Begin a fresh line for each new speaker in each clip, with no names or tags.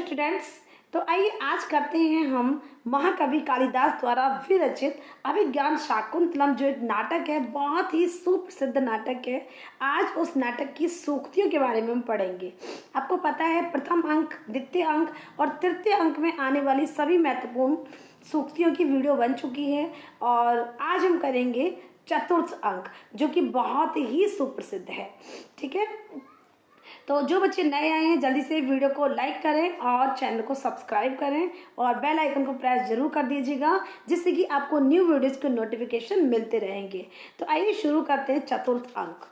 Students, तो आइए आज करते हैं हम महाकवि कालिदास द्वारा विरचित अभिज्ञान शाकुंतलम, जो एक नाटक है, बहुत ही सुप्रसिद्ध नाटक है। आज उस नाटक की सूक्तियों के बारे में हम पढ़ेंगे। आपको पता है प्रथम अंक, द्वितीय अंक और तृतीय अंक में आने वाली सभी महत्वपूर्ण सूक्तियों की वीडियो बन चुकी है और आज हम करेंगे चतुर्थ अंक, जो कि बहुत ही सुप्रसिद्ध है। ठीक है, तो जो बच्चे नए आए हैं जल्दी से वीडियो को लाइक करें और चैनल को सब्सक्राइब करें और बेल आइकन को प्रेस जरूर कर दीजिएगा, जिससे कि आपको न्यू वीडियोस के नोटिफिकेशन मिलते रहेंगे। तो आइए शुरू करते हैं चतुर्थ अंक।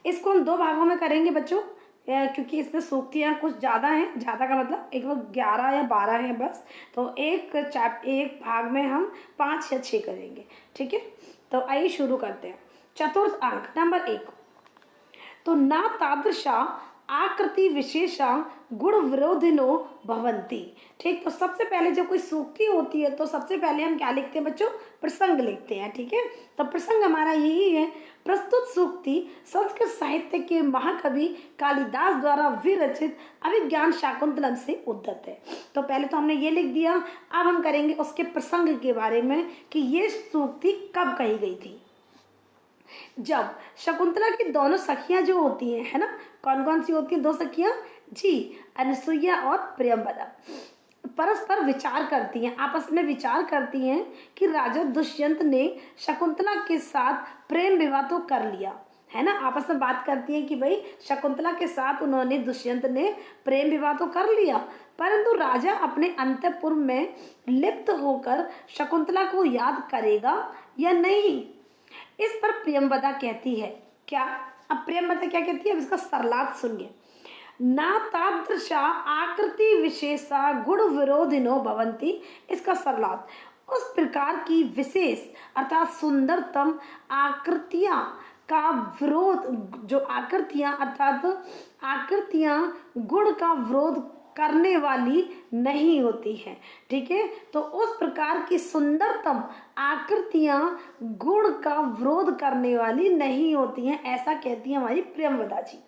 इसको हम दो भागों में करेंगे बच्चों, क्योंकि इसमें सूक्तियाँ कुछ ज़्यादा हैं। ज़्यादा का मतलब एक 11 या 12 हैं बस, तो एक भाग में हम 5 या 6 करेंगे। ठीक है, तो आइए शुरू करते हैं। चतुर्थ अंक नंबर 1, तो ना तादृशा आकृति विशेषा गुण विरोधिनो भवंती। ठीक, तो सबसे पहले जब कोई सूक्ति होती है तो सबसे पहले हम क्या लिखते हैं बच्चों? प्रसंग लिखते हैं। ठीक है, तो प्रसंग हमारा यही है। प्रस्तुत सूक्ति संस्कृत साहित्य के महाकवि कालिदास द्वारा विरचित अभिज्ञान शाकुंतलम से उद्धत है। तो पहले तो हमने ये लिख दिया, अब हम करेंगे उसके प्रसंग के बारे में कि ये सूक्ति कब कही गई थी। जब शकुंतला की दोनों सखियां जो होती हैं, है ना, कौन कौन सी होती हैं दो सखियां? जी, अनसुईया और प्रियंवदा परस्पर विचार करती हैं, आपस में विचार करती हैं कि राजा दुष्यंत ने शकुंतला के साथ प्रेम विवाह तो कर लिया, है ना। आपस में बात करती हैं कि भाई शकुंतला के साथ उन्होंने, दुष्यंत ने प्रेम विवाह तो कर लिया, परंतु राजा अपने अंतःपुर में लिप्त होकर शकुंतला को याद करेगा या नहीं। इस पर प्रियंवदा कहती है क्या? अब प्रियंवदा क्या कहती है, अब इसका सरलार्थ सुनिए। ना तादृशा आकृति विशेषा गुण विरोधिनो भवंती। इसका सरलार्थ, उस प्रकार की विशेष अर्थात सुंदरतम आकृतियां का विरोध, जो आकृतियां अर्थात आकृतियां गुण का विरोध करने वाली नहीं होती है। ठीक है, तो उस प्रकार की सुंदरतम आकृतियां गुण का विरोध करने वाली नहीं होती हैं, ऐसा कहती है हमारी प्रियंवदा जी।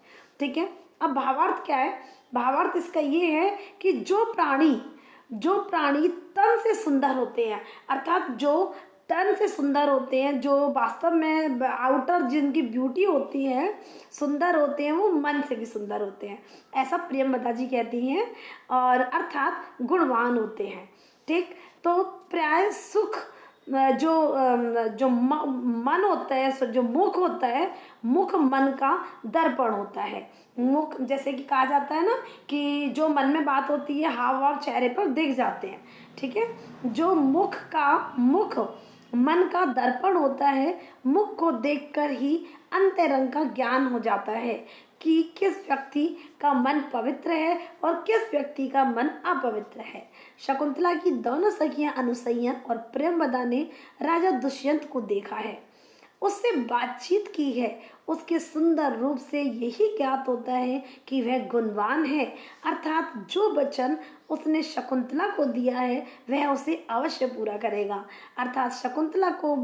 ठीक है, अब भावार्थ क्या है? भावार्थ इसका ये है कि जो प्राणी तन से सुंदर होते हैं, अर्थात जो तन से सुंदर होते हैं, जो वास्तव में आउटर जिनकी ब्यूटी होती है, सुंदर होते हैं, वो मन से भी सुंदर होते हैं, ऐसा प्रियंवदा जी कहती हैं, और अर्थात गुणवान होते हैं। ठीक, तो प्राय सुख जो मन होता है, जो मुख होता है, मुख मन का दर्पण होता है। मुख, जैसे कि कहा जाता है ना कि जो मन में बात होती है हाव भाव चेहरे पर दिख जाते हैं। ठीक है, जो मुख मन का दर्पण होता है, मुख को देखकर ही अंतरंग का ज्ञान हो जाता है कि किस व्यक्ति का मन पवित्र है और किस व्यक्ति का मन अपवित्र है। शकुंतला की दोनों सखियां अनुसैया और प्रियंवदा ने राजा दुष्यंत को देखा है, उससे बातचीत की है, उसके सुंदर रूप से यही ज्ञात होता है कि वह गुणवान है, अर्थात जो वचन उसने शकुंतला को दिया है वह उसे अवश्य पूरा करेगा, अर्थात शकुंतला को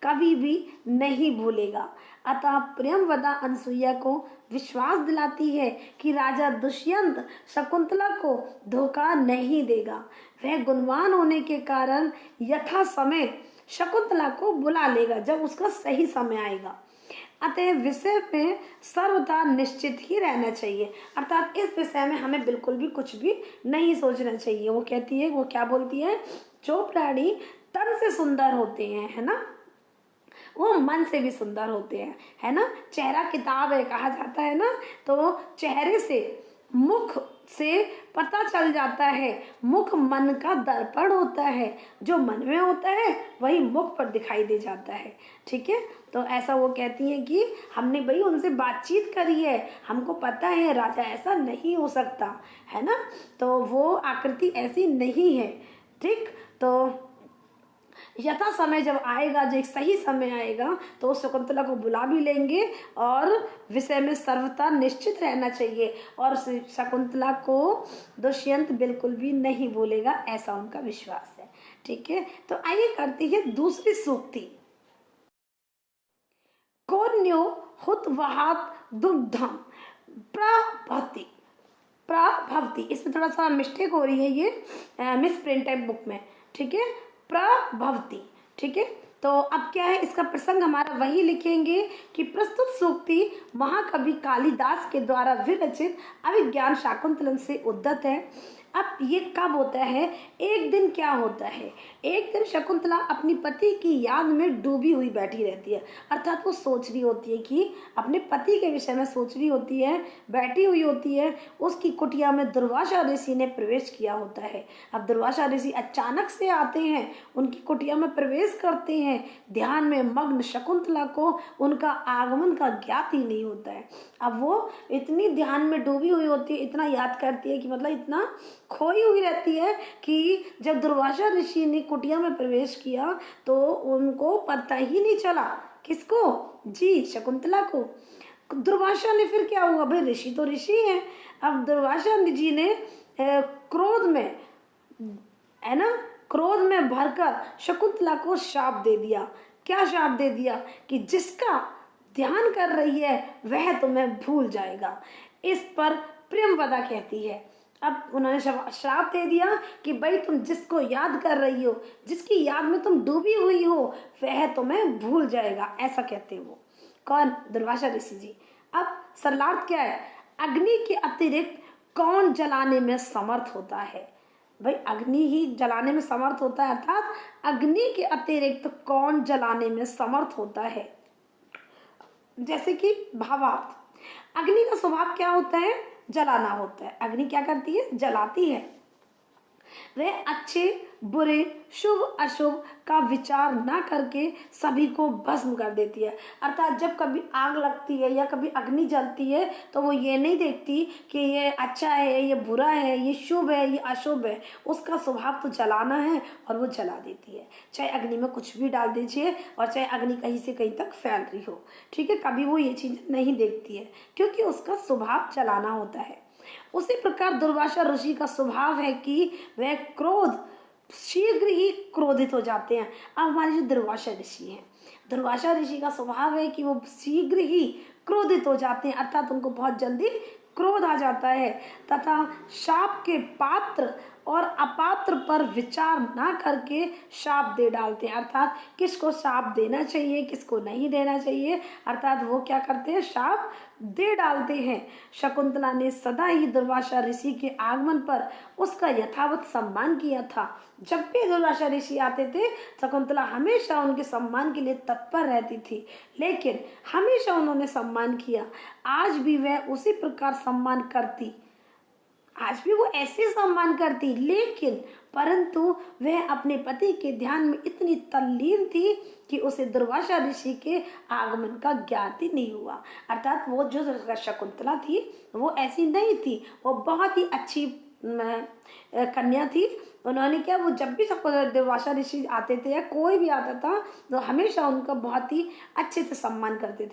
कभी भी नहीं भूलेगा। अतः प्रियंवदा अनसुईया को विश्वास दिलाती है कि राजा दुष्यंत शकुंतला को धोखा नहीं देगा, वह गुणवान होने के कारण यथा समय शकुंतला को बुला लेगा जब उसका सही समय आएगा। अतः विषय में सर्वथा निश्चित ही रहना चाहिए, अर्थात इस विषय में हमें बिल्कुल भी कुछ भी नहीं सोचना चाहिए। वो कहती है, वो क्या बोलती है, जो प्राणी तन से सुंदर होते हैं, है ना, वो मन से भी सुंदर होते हैं, है ना। चेहरा किताब है कहा जाता है ना, तो चेहरे से, मुख से पता चल जाता है, मुख मन का दर्पण होता है, जो मन में होता है वही मुख पर दिखाई दे जाता है। ठीक है, तो ऐसा वो कहती है कि हमने भाई उनसे बातचीत करी है, हमको पता है राजा ऐसा नहीं हो सकता, है ना, तो वो आकृति ऐसी नहीं है। ठीक, तो यथा समय जब आएगा, जो एक सही समय आएगा, तो शकुंतला को बुला भी लेंगे और विषय में सर्वथा निश्चित रहना चाहिए और शकुंतला को दुष्यंत बिल्कुल भी नहीं भूलेगा, ऐसा उनका विश्वास है। ठीक है, तो आइए करते हैं दूसरी सूक्ति। कोन्यो हुत वहात दुग्धम प्रभति। प्रभवती, इसमें थोड़ा सा मिस्टेक हो रही है, ये मिस प्रिंट है बुक में, ठीक है, प्रभवती, ठीक है। तो अब क्या है, इसका प्रसंग हमारा वही लिखेंगे कि प्रस्तुत सूक्ति महाकवि कालिदास के द्वारा विरचित अभिज्ञान शाकुंतलम से उद्धत है। अब ये कब होता है, एक दिन क्या होता है, एक दिन शकुंतला अपनी पति की याद में डूबी हुई बैठी रहती है, अर्थात वो सोच रही होती है कि अपने पति के विषय में सोच रही होती है, बैठी हुई होती है। उसकी कुटिया में दुर्वासा ऋषि ने प्रवेश किया होता है। अब दुर्वासा ऋषि अचानक से आते हैं, उनकी कुटिया में प्रवेश करते हैं। ध्यान में मग्न शकुंतला को उनका आगमन का ज्ञात ही नहीं होता है। अब वो इतनी ध्यान में डूबी हुई होती है, इतना याद करती है कि मतलब इतना खोई हुई रहती है कि जब दुर्वासा ऋषि ने कुटिया में प्रवेश किया तो उनको पता ही नहीं चला। किसको? जी, शकुंतला को। दुर्वासा ने फिर क्या हुआ, भाई ऋषि तो ऋषि है। अब दुर्वासा जी ने क्रोध में, है ना, क्रोध में भरकर शकुंतला को शाप दे दिया। क्या शाप दे दिया कि जिसका ध्यान कर रही है वह तुम्हें भूल जाएगा। इस पर प्रियंवदा कहती है, अब उन्होंने श्राप दे दिया कि भाई तुम जिसको याद कर रही हो, जिसकी याद में तुम डूबी हुई हो, वह तुम्हें भूल जाएगा, ऐसा कहते हैं वो। कौन? दुर्वासा ऋषि जी। अब सरलार्थ क्या है, अग्नि के अतिरिक्त कौन जलाने में समर्थ होता है? भाई अग्नि ही जलाने में समर्थ होता है, अर्थात अग्नि के अतिरिक्त कौन जलाने में समर्थ होता है। जैसे कि भावार्थ, अग्नि का स्वभाव क्या होता है? जलाना होता है। अग्नि क्या करती है? जलाती है। वह अच्छे बुरे शुभ अशुभ का विचार ना करके सभी को भस्म कर देती है। अर्थात जब कभी आग लगती है या कभी अग्नि जलती है तो वो ये नहीं देखती कि ये अच्छा है, ये बुरा है, ये शुभ है, ये अशुभ है। उसका स्वभाव तो जलाना है और वो जला देती है। चाहे अग्नि में कुछ भी डाल दीजिए और चाहे अग्नि कहीं से कहीं तक फैल रही हो, ठीक है, कभी वो ये चीज नहीं देखती है क्योंकि उसका स्वभाव जलाना होता है। उसी प्रकार दुर्वासा ऋषि का स्वभाव है कि वह क्रोध, शीघ्र ही क्रोधित हो जाते हैं। अब हमारे जो दुर्वासा ऋषि हैं, दुर्वासा ऋषि का स्वभाव है कि वो शीघ्र ही क्रोधित हो जाते हैं, अर्थात उनको बहुत जल्दी क्रोध आ जाता है तथा शाप के पात्र और अपात्र पर विचार ना करके शाप दे डालते हैं। अर्थात किसको शाप देना चाहिए, किसको नहीं देना चाहिए, अर्थात वो क्या करते हैं, शाप दे डालते हैं। शकुंतला ने सदा ही दुर्वासा ऋषि के आगमन पर उसका यथावत सम्मान किया था। जब भी दुर्वासा ऋषि आते थे शकुंतला हमेशा उनके सम्मान के लिए तत्पर रहती थी, लेकिन हमेशा उन्होंने सम्मान किया। आज भी वह उसी प्रकार सम्मान करती, आज भी वो ऐसे सम्मान करती, लेकिन परंतु वह अपने पति के ध्यान में इतनी तल्लीन थी कि उसे दुर्वासा ऋषि के आगमन का ज्ञात ही नहीं हुआ। अर्थात वो जो शकुंतला थी वो ऐसी नहीं थी, वो बहुत ही अच्छी कन्या थी। उन्होंने क्या, वो जब भी दुर्वासा ऋषि आते थे या कोई भी आता था तो हमेशा उनका बहुत ही अच्छे से सम्मान करती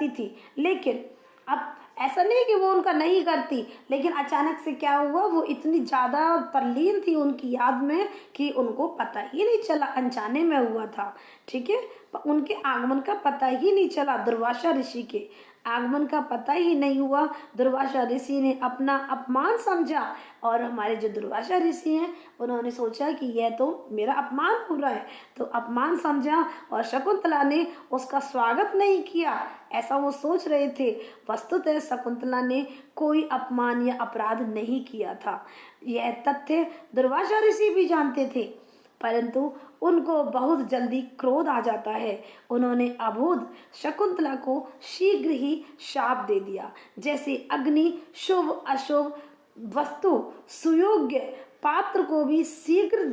थी। लेकिन अब ऐसा नहीं कि वो उनका नहीं करती, लेकिन अचानक से क्या हुआ, वो इतनी ज्यादा तल्लीन थी उनकी याद में कि उनको पता ही नहीं चला, अनजाने में हुआ था, ठीक है, उनके आगमन का पता ही नहीं चला, दुर्वासा ऋषि के आगमन का पता ही नहीं हुआ। दुर्वासा ऋषि ने अपना अपमान समझा और हमारे जो दुर्वासा ऋषि हैं उन्होंने सोचा कि यह तो मेरा अपमान हो रहा है, तो अपमान समझा और शकुंतला ने उसका स्वागत नहीं किया, ऐसा वो सोच रहे थे। वस्तुतः शकुंतला ने कोई अपमान या अपराध नहीं किया था, यह तथ्य दुर्वासा ऋषि भी जानते थे, परंतु उनको बहुत जल्दी क्रोध आ जाता है। उन्होंने अबोध शकुंतला को शीघ्र ही शाप दे दिया। जैसे अग्नि शुभ अशुभ वस्तु सुयोग्य पात्र को भी शीघ्र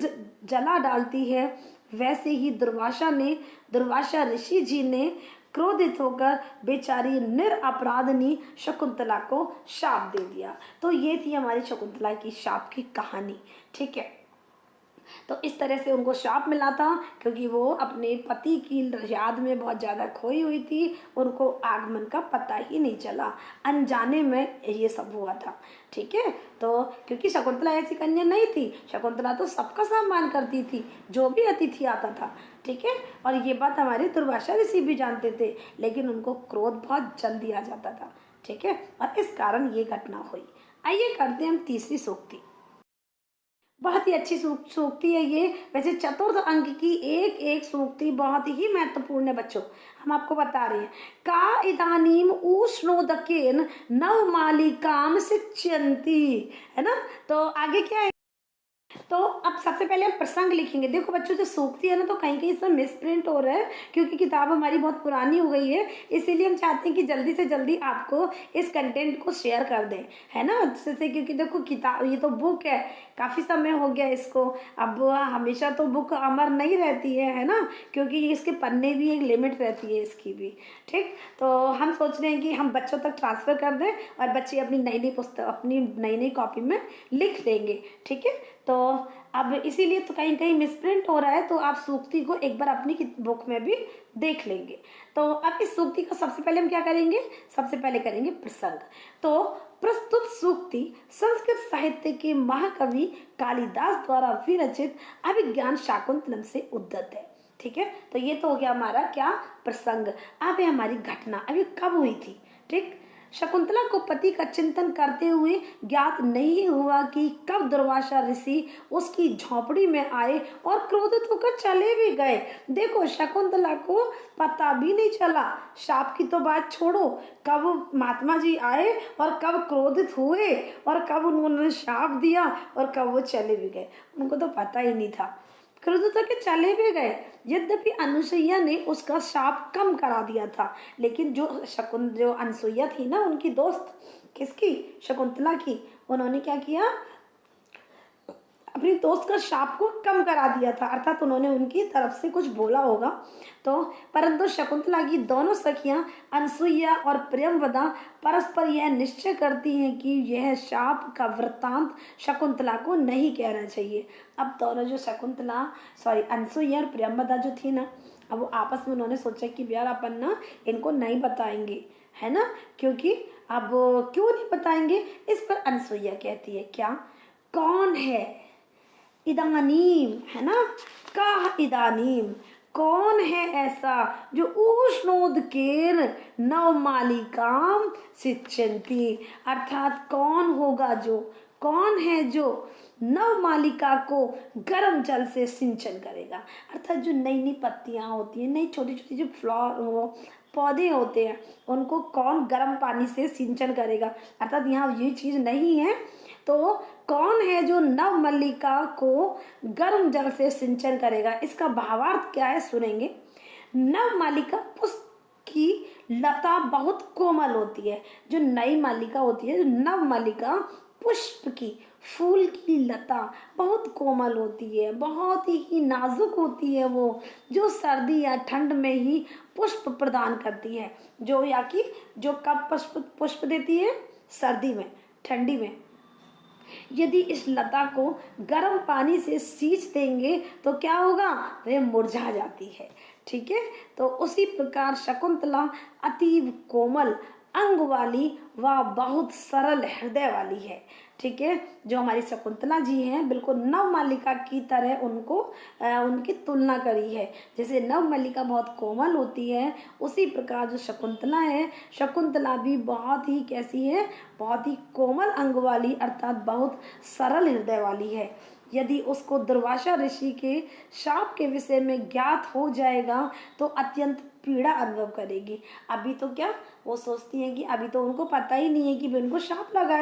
जला डालती है, वैसे ही दुर्वासा ऋषि जी ने क्रोधित होकर बेचारी निरपराधनी शकुंतला को शाप दे दिया। तो ये थी हमारी शकुंतला की शाप की कहानी, ठीक है। तो इस तरह से उनको शाप मिला था क्योंकि वो अपने पति की याद में बहुत ज़्यादा खोई हुई थी, उनको आगमन का पता ही नहीं चला, अनजाने में ये सब हुआ था, ठीक है। तो क्योंकि शकुंतला ऐसी कन्या नहीं थी, शकुंतला तो सबका सम्मान करती थी, जो भी अतिथि आता था, ठीक है, और ये बात हमारे दुर्वासा ऋषि भी जानते थे, लेकिन उनको क्रोध बहुत जल्दी आ जाता था, ठीक है, और इस कारण ये घटना हुई। आइए करते हैं हम तीसरी सूक्ति। बहुत ही अच्छी सूक्ति है ये। वैसे चतुर्थ अंक की एक एक सूक्ति बहुत ही महत्वपूर्ण है बच्चों। हम आपको बता रहे हैं, का इदानीम उष्णोदकेन नवमालिकाम सिच्यन्ति, है ना। तो आगे क्या है, तो अब सबसे पहले हम प्रसंग लिखेंगे। देखो बच्चों, जो सूक्ति है ना, तो कहीं कहीं इसमें मिस प्रिंट हो रहा है क्योंकि किताब हमारी बहुत पुरानी हो गई है, इसीलिए हम चाहते हैं कि जल्दी से जल्दी आपको इस कंटेंट को शेयर कर दें, है ना। जैसे क्योंकि देखो किताब, ये तो बुक है, काफ़ी समय हो गया इसको। अब हमेशा तो बुक अमर नहीं रहती है ना, क्योंकि इसके पन्ने भी एक लिमिट रहती है इसकी भी। ठीक, तो हम सोच रहे हैं कि हम बच्चों तक ट्रांसफ़र कर दें और बच्चे अपनी नई नई पुस्तक, अपनी नई नई कॉपी में लिख देंगे। ठीक है, तो अब इसीलिए तो कहीं कहीं मिसप्रिंट हो रहा है, तो आप सूक्ति को एक बार अपनी बुक में भी देख लेंगे। तो अब इस सूक्ति का सबसे पहले हम क्या करेंगे, सबसे पहले करेंगे प्रसंग। तो प्रस्तुत सूक्ति संस्कृत साहित्य के महाकवि कालिदास द्वारा विरचित अभिज्ञान शाकुंतलम से उद्धृत है। ठीक है, तो ये तो हो गया हमारा क्या, प्रसंग। अब है हमारी घटना, अभी कब हुई थी। ठीक, शकुंतला को पति का चिंतन करते हुए ज्ञात नहीं हुआ कि कब दुर्वासा ऋषि उसकी झोपड़ी में आए और क्रोधित होकर चले भी गए। देखो, शकुंतला को पता भी नहीं चला, शाप की तो बात छोड़ो, कब महात्मा जी आए और कब क्रोधित हुए और कब उन्होंने शाप दिया और कब वो चले भी गए, उनको तो पता ही नहीं था। क्रोधित होकर चले भी गए। यद्यपि अनुसुईया ने उसका शाप कम करा दिया था, लेकिन जो अनुसुईया थी ना, उनकी दोस्त, किसकी, शकुंतला की, उन्होंने क्या किया, अपनी दोस्त का शाप को कम करा दिया था, अर्थात उन्होंने उनकी तरफ से कुछ बोला होगा। तो परंतु शकुंतला की दोनों सखियां अनसुईया और प्रियंवदा परस्पर यह निश्चय करती हैं कि यह शाप का वृत्तांत शकुंतला को नहीं कहना चाहिए। अब दोनों जो अनसुईया और प्रियंवदा जो थी ना, अब वो आपस में उन्होंने सोचा कि यार अपन ना इनको नहीं बताएंगे, है ना, क्योंकि अब क्यों नहीं बताएंगे। इस पर अनसुईया कहती है, क्या, कौन है इदानीम, है ना, का इदानीम, कौन है ऐसा जो उष्णोदकेन नवमालिकाम सिंचन्ति, अर्थात कौन होगा जो, कौन है जो नवमालिका को गर्म जल से सिंचन करेगा। अर्थात जो नई नई पत्तियां होती हैं, नई छोटी छोटी जो फ्लावर, वो पौधे होते हैं, उनको कौन गर्म पानी से सिंचन करेगा। अर्थात यहाँ ये चीज़ नहीं है, तो कौन है जो नव मल्लिका को गर्म जल से सिंचन करेगा। इसका भावार्थ क्या है, सुनेंगे। नव मालिका पुष्प की लता बहुत कोमल होती है। जो नई मालिका होती है, जो नव मालिका पुष्प की, फूल की लता बहुत कोमल होती है, बहुत ही नाजुक होती है वो, जो सर्दी या ठंड में ही पुष्प प्रदान करती है। जो या कि जो कब पुष्प देती है, सर्दी में, ठंडी में। यदि इस लता को गर्म पानी से सींच देंगे तो क्या होगा, वह मुरझा जाती है। ठीक है, तो उसी प्रकार शकुंतला अतीव कोमल अंग वाली व बहुत सरल हृदय वाली है। ठीक है, जो हमारी शकुंतला जी हैं, बिल्कुल नवमालिका की तरह उनको उनकी तुलना करी है। जैसे नवमालिका बहुत कोमल होती है, उसी प्रकार जो शकुंतला है, शकुंतला भी बहुत ही कैसी है, बहुत ही कोमल अंग वाली, अर्थात बहुत सरल हृदय वाली है। यदि उसको दुर्वासा ऋषि के शाप के विषय में ज्ञात हो जाएगा तो अत्यंत पीड़ा अनुभव करेगी। अभी तो क्या वो सोचती है कि अभी तो उनको पता ही नहीं है कि भी उनको शाप लगा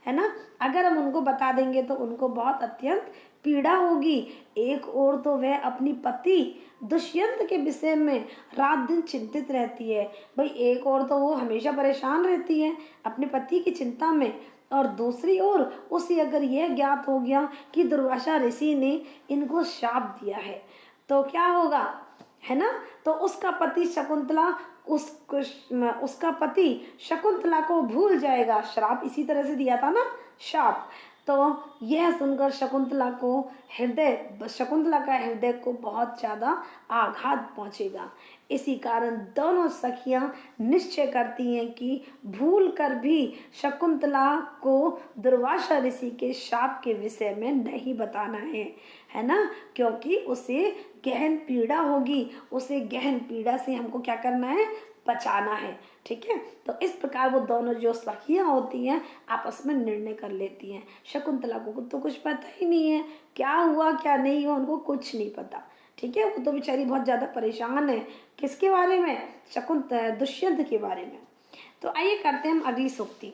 है ना। अगर हम उनको बता देंगे तो उनको बहुत अत्यंत पीड़ा होगी। एक और तो वह अपनी पति दुष्यंत के विषय में रात दिन चिंतित रहती है। भाई, एक और तो वो हमेशा परेशान रहती है अपने पति की चिंता में, और दूसरी ओर उसे अगर यह ज्ञात हो गया कि दुर्वासा ऋषि ने इनको शाप दिया है तो क्या होगा, है ना। तो उसका पति शकुंतला को भूल जाएगा। श्राप इसी तरह से दिया था ना, शाप। तो यह सुनकर शकुंतला का हृदय को बहुत ज्यादा आघात पहुंचेगा। इसी कारण दोनों सखियां निश्चय करती हैं कि भूल कर भी शकुंतला को दुर्वासा ऋषि के शाप के विषय में नहीं बताना है ना, क्योंकि उसे गहन पीड़ा होगी। उसे गहन पीड़ा से हमको क्या करना है, बचाना है। ठीक है। तो इस प्रकार वो दोनों जो सखियां होती हैं आपस में निर्णय कर लेती हैं। शकुंतला को तो कुछ पता ही नहीं है क्या हुआ क्या नहीं हुआ, उनको कुछ नहीं पता। ठीक है, वो तो बेचारी बहुत ज्यादा परेशान है। किसके बारे में? दुष्यंत के बारे में। तो आइए करते हैं हम अगली सूक्ति।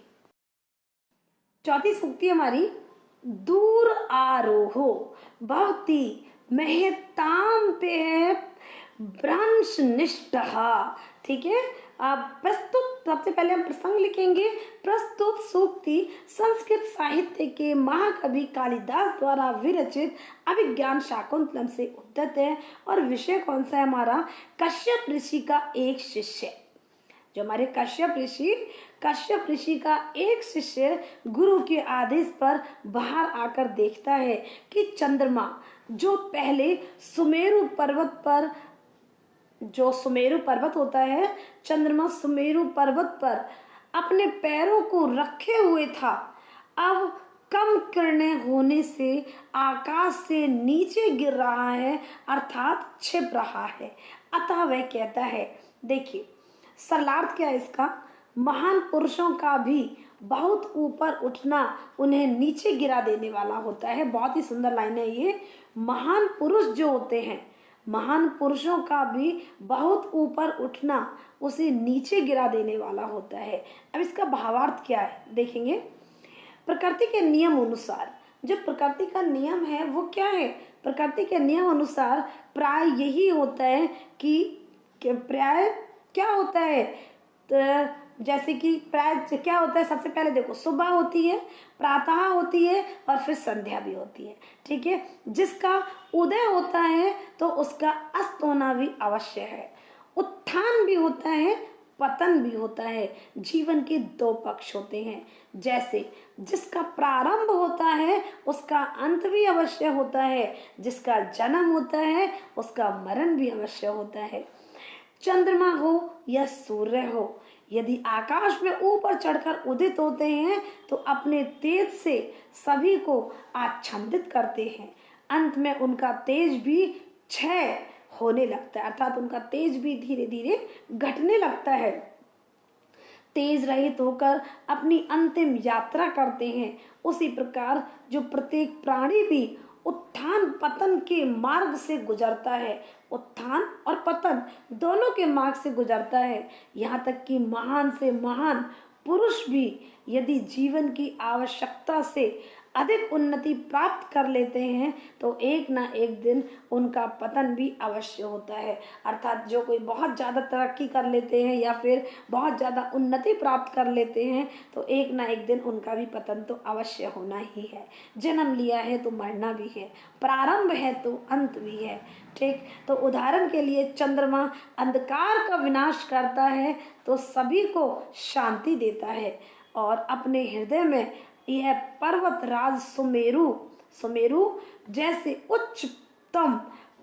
चौथी सूक्ति हमारी, दूर आरोहो भवती महताम पे भ्रंश निष्ठा। ठीक है, अब प्रस्तुत, सबसे पहले हम प्रसंग लिखेंगे। प्रस्तुत सूक्ति संस्कृत साहित्य के महाकवि कालिदास द्वारा विरचित अभिज्ञान शाकुंतलम से उद्धत है। और विषय कौन सा है हमारा? कश्यप ऋषि का एक शिष्य। जो हमारे कश्यप ऋषि का एक शिष्य गुरु के आदेश पर बाहर आकर देखता है कि चंद्रमा जो पहले सुमेरु पर्वत पर, जो सुमेरु पर्वत होता है, चंद्रमा सुमेरु पर्वत पर अपने पैरों को रखे हुए था, अब कम किरणें होने से आकाश से नीचे गिर रहा है, अर्थात छिप रहा है। अतः वह कहता है, देखिए सरलार्थ क्या है इसका, महान पुरुषों का भी बहुत ऊपर उठना उन्हें नीचे गिरा देने वाला होता है। बहुत ही सुंदर लाइन है ये। महान पुरुष जो होते हैं, महान पुरुषों का भी बहुत ऊपर उठना उसे नीचे गिरा देने वाला होता है। अब इसका भावार्थ क्या है देखेंगे। प्रकृति के नियम अनुसार, जो प्रकृति का नियम है वो क्या है? प्रकृति के नियम अनुसार प्राय यही होता है कि प्राय क्या होता है, तो जैसे कि प्राय क्या होता है, सबसे पहले देखो सुबह होती है, प्रातः होती है और फिर संध्या भी होती है। ठीक है, जिसका उदय होता है तो उसका अस्त होना भी अवश्य है। उत्थान भी होता है, पतन भी होता है। जीवन के दो पक्ष होते हैं। जैसे जिसका प्रारंभ होता है उसका अंत भी अवश्य होता है, जिसका जन्म होता है उसका मरण भी अवश्य होता है। चंद्रमा हो या सूर्य हो, यदि आकाश में ऊपर चढ़कर उदित होते हैं तो अपने तेज से सभी को आच्छादित करते हैं। अंत में उनका तेज भी क्षय होने लगता है, अर्थात उनका तेज भी धीरे धीरे घटने लगता है। तेज रहित होकर अपनी अंतिम यात्रा करते हैं। उसी प्रकार जो प्रत्येक प्राणी भी उत्थान पतन के मार्ग से गुजरता है, उत्थान और पतन दोनों के मार्ग से गुजरता है। यहाँ तक कि महान से महान पुरुष भी यदि जीवन की आवश्यकता से अधिक उन्नति प्राप्त कर लेते हैं तो एक ना एक दिन उनका पतन भी अवश्य होता है। अर्थात जो कोई बहुत ज़्यादा तरक्की कर लेते हैं या फिर बहुत ज़्यादा उन्नति प्राप्त कर लेते हैं तो एक ना एक दिन उनका भी पतन तो अवश्य होना ही है। जन्म लिया है तो मरना भी है, प्रारंभ है तो अंत भी है। ठीक, तो उदाहरण के लिए चंद्रमा अंधकार का विनाश करता है तो सभी को शांति देता है, और अपने हृदय में यह पर्वत राज सुमेरु जैसे उच्चतम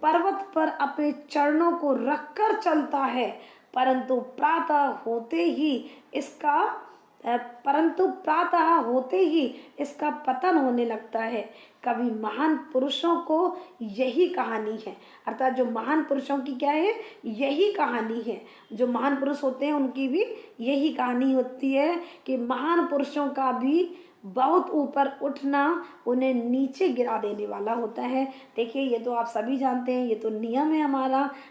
पर्वत पर अपने चरणों को रखकर चलता है, परंतु प्रातः होते ही इसका पतन होने लगता है। कभी महान पुरुषों को यही कहानी है, अर्थात जो महान पुरुषों की क्या है, यही कहानी है। जो महान पुरुष होते हैं उनकी भी यही कहानी होती है कि महान पुरुषों का भी बहुत ऊपर उठना उन्हें नीचे गिरा देने वाला होता है। देखिए ये तो आप सभी जानते हैं, ये तो नियम है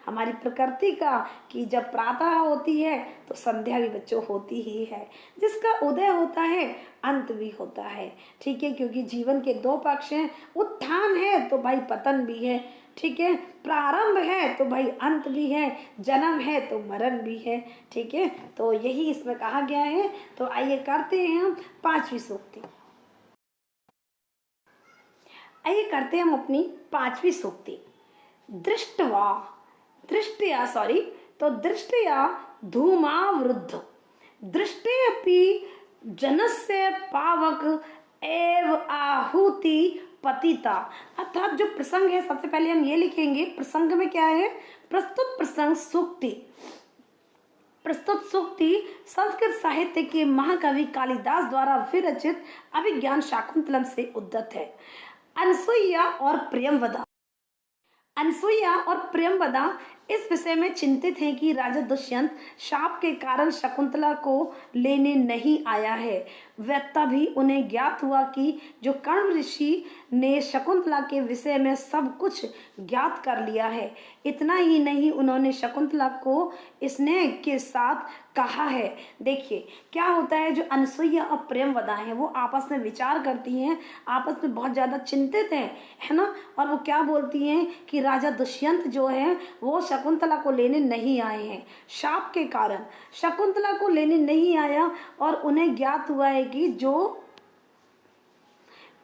हमारी प्रकृति का कि जब प्रातः होती है तो संध्या भी बच्चों होती ही है। जिसका उदय होता है अंत भी होता है। ठीक है, क्योंकि जीवन के दो पक्ष हैं, उत्थान है तो भाई पतन भी है। ठीक है, प्रारंभ है तो भाई अंत भी है, जन्म है तो मरण भी है। ठीक है, तो यही इसमें कहा गया है। तो आइए करते हैं हम पांचवी सूक्ति। आइए करते हैं हम अपनी पांचवी सूक्ति। दृष्टया धूमावृद्ध दृष्टेऽपि जनस्य पावक एव आहुति पतिता। अर्थात जो प्रसंग है, सबसे पहले हम ये लिखेंगे प्रसंग में क्या है। प्रस्तुत सूक्ति संस्कृत साहित्य के महाकवि कालिदास द्वारा विरचित अभिज्ञान शाकुंतलम से उद्धत है। अनसुईया और प्रियंवदा इस विषय में चिंतित हैं कि राजा दुष्यंत शाप के कारण शकुंतला को लेने नहीं आया है। वह तभी उन्हें ज्ञात हुआ कि जो कर्ण ऋषि ने शकुंतला के विषय में सब कुछ ज्ञात कर लिया है। इतना ही नहीं, उन्होंने शकुंतला को स्नेह के साथ कहा है। देखिए क्या होता है, जो अनसुईया और प्रेमवदा है वो आपस में विचार करती हैं, आपस में बहुत ज्यादा चिंतित हैं, है ना। और वो क्या बोलती हैं कि राजा दुष्यंत जो है वो शकुंतला को लेने नहीं आए हैं, शाप के कारण शकुंतला को लेने नहीं आया। और उन्हें ज्ञात हुआ है कि जो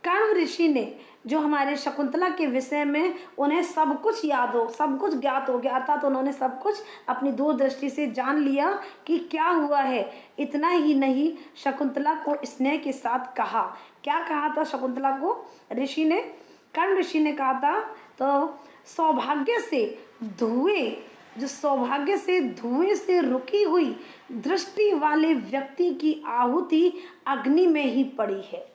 कर्ण ऋषि ने जो हमारे शकुंतला के विषय में उन्हें सब कुछ याद हो, सब कुछ ज्ञात हो गया, अर्थात उन्होंने सब कुछ अपनी दूरदृष्टि से जान लिया कि क्या हुआ है। इतना ही नहीं, शकुंतला को स्नेह के साथ कहा। क्या कहा था शकुंतला को ऋषि ने, कर्ण ऋषि ने कहा था, तो सौभाग्य से धुएं से रुकी हुई दृष्टि वाले व्यक्ति की आहुति अग्नि में ही पड़ी है।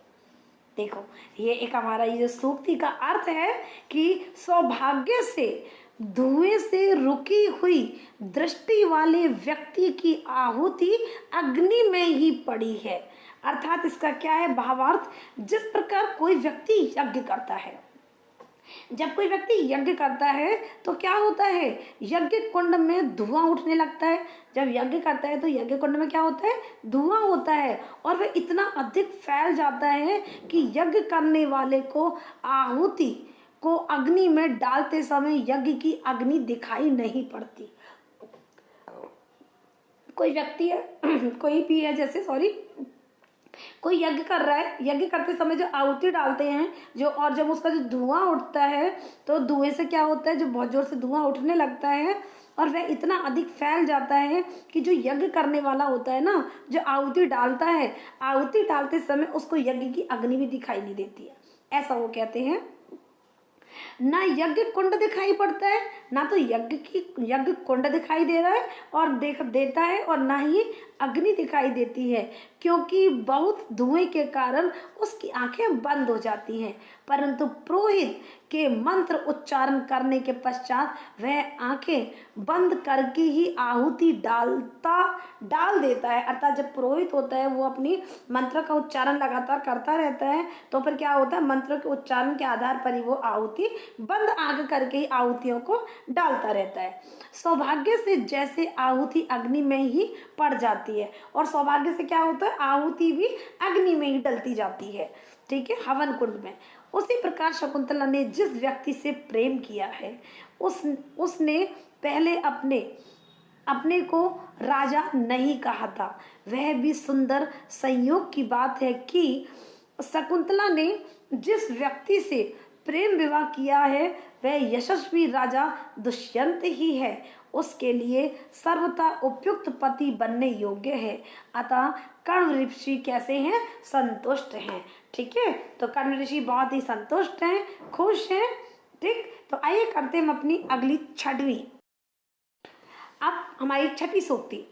देखो ये एक हमारा ये जो सूक्ति का अर्थ है कि सौभाग्य से धुएं से रुकी हुई दृष्टि वाले व्यक्ति की आहुति अग्नि में ही पड़ी है। अर्थात इसका क्या है भावार्थ, जिस प्रकार कोई व्यक्ति यज्ञ करता है, जब कोई व्यक्ति यज्ञ करता है तो क्या होता है, यज्ञ कुंड में धुआं उठने लगता है। जब यज्ञ करता है तो यज्ञ कुंड में क्या होता है, धुआं होता है, और वह इतना अधिक फैल जाता है कि यज्ञ करने वाले को आहुति को अग्नि में डालते समय यज्ञ की अग्नि दिखाई नहीं पड़ती। कोई व्यक्ति है कोई भी है, जैसे कोई यज्ञ कर रहा है, यज्ञ करते समय जो आहुति डालते हैं जो, और जब उसका जो धुआं उठता है तो धुएं से क्या होता है, जो बहुत जोर से धुआं उठने लगता है और वह इतना अधिक फैल जाता है कि जो यज्ञ करने वाला होता है ना, जो आहुति डालता है, आहुति डालते समय उसको यज्ञ की अग्नि भी दिखाई नहीं देती है। ऐसा वो कहते हैं। ना यज्ञ कुंड दिखाई पड़ता है, ना तो यज्ञ कुंड दिखाई दे रहा है और देता है, और ना ही अग्नि दिखाई देती है, क्योंकि बहुत धुएं के कारण उसकी आंखें बंद हो जाती हैं। परंतु पुरोहित के मंत्र उच्चारण करने के पश्चात वह आंखें बंद करके ही आहुति डाल देता है। अर्थात जब पुरोहित होता है वो अपनी मंत्र का उच्चारण लगातार करता रहता है, तो फिर क्या होता है, मंत्र के उच्चारण के आधार पर ही वो आहुति बंद आंख करके ही आहुतियों को डालता रहता है। सौभाग्य से जैसे आहुति अग्नि में ही पड़ जाती है, और सौभाग्य से क्या होता है, आहुति भी अग्नि में ही डलती जाती है, ठीक है, हवन कुंड में। उसी प्रकार शकुंतला ने जिस व्यक्ति से प्रेम किया है उसने पहले अपने को राजा नहीं कहा था। वह भी सुंदर संयोग की बात है कि शकुंतला ने जिस व्यक्ति से प्रेम विवाह किया है वह यशस्वी राजा दुष्यंत ही है। उसके लिए सर्वथा उपयुक्त पति बनने योग्य है। अतः कर्ण ऋषि कैसे हैं, संतुष्ट हैं। ठीक है, तो कर्ण ऋषि बहुत ही संतुष्ट हैं, खुश हैं। ठीक, तो आइए करते हैं हम अपनी अगली छठवीं, अब हमारी छठी सूक्ति।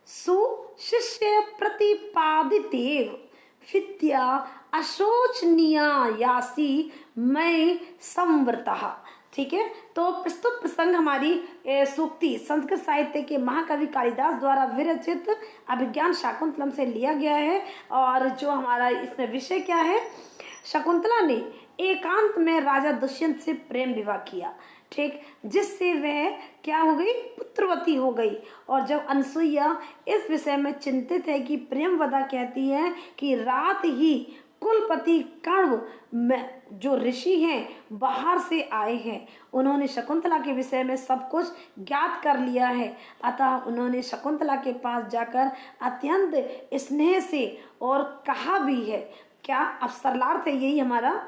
सुशिष्य प्रतिपादितेव विद्या अशोचनीया यासी मैं संवृतः। ठीक है, तो प्रस्तुत प्रसंग हमारी सूक्ति संस्कृत साहित्य के महाकवि कालिदास द्वारा विरचित अभिज्ञान शाकुंतलम से लिया गया है। और जो हमारा इसमें विषय क्या है, शकुंतला ने एकांत में राजा दुष्यंत से प्रेम विवाह किया, ठीक, जिससे वह क्या हो गई, पुत्रवती हो गई। और जब अनसुईया इस विषय में चिंतित है कि प्रेमवदा कहती है कि रात ही कुलपति कण्व में जो ऋषि हैं बाहर से आए हैं, उन्होंने शकुंतला के विषय में सब कुछ ज्ञात कर लिया है। अतः उन्होंने शकुंतला के पास जाकर अत्यंत स्नेह से और कहा भी है, क्या अवसरलार्थ है यही हमारा,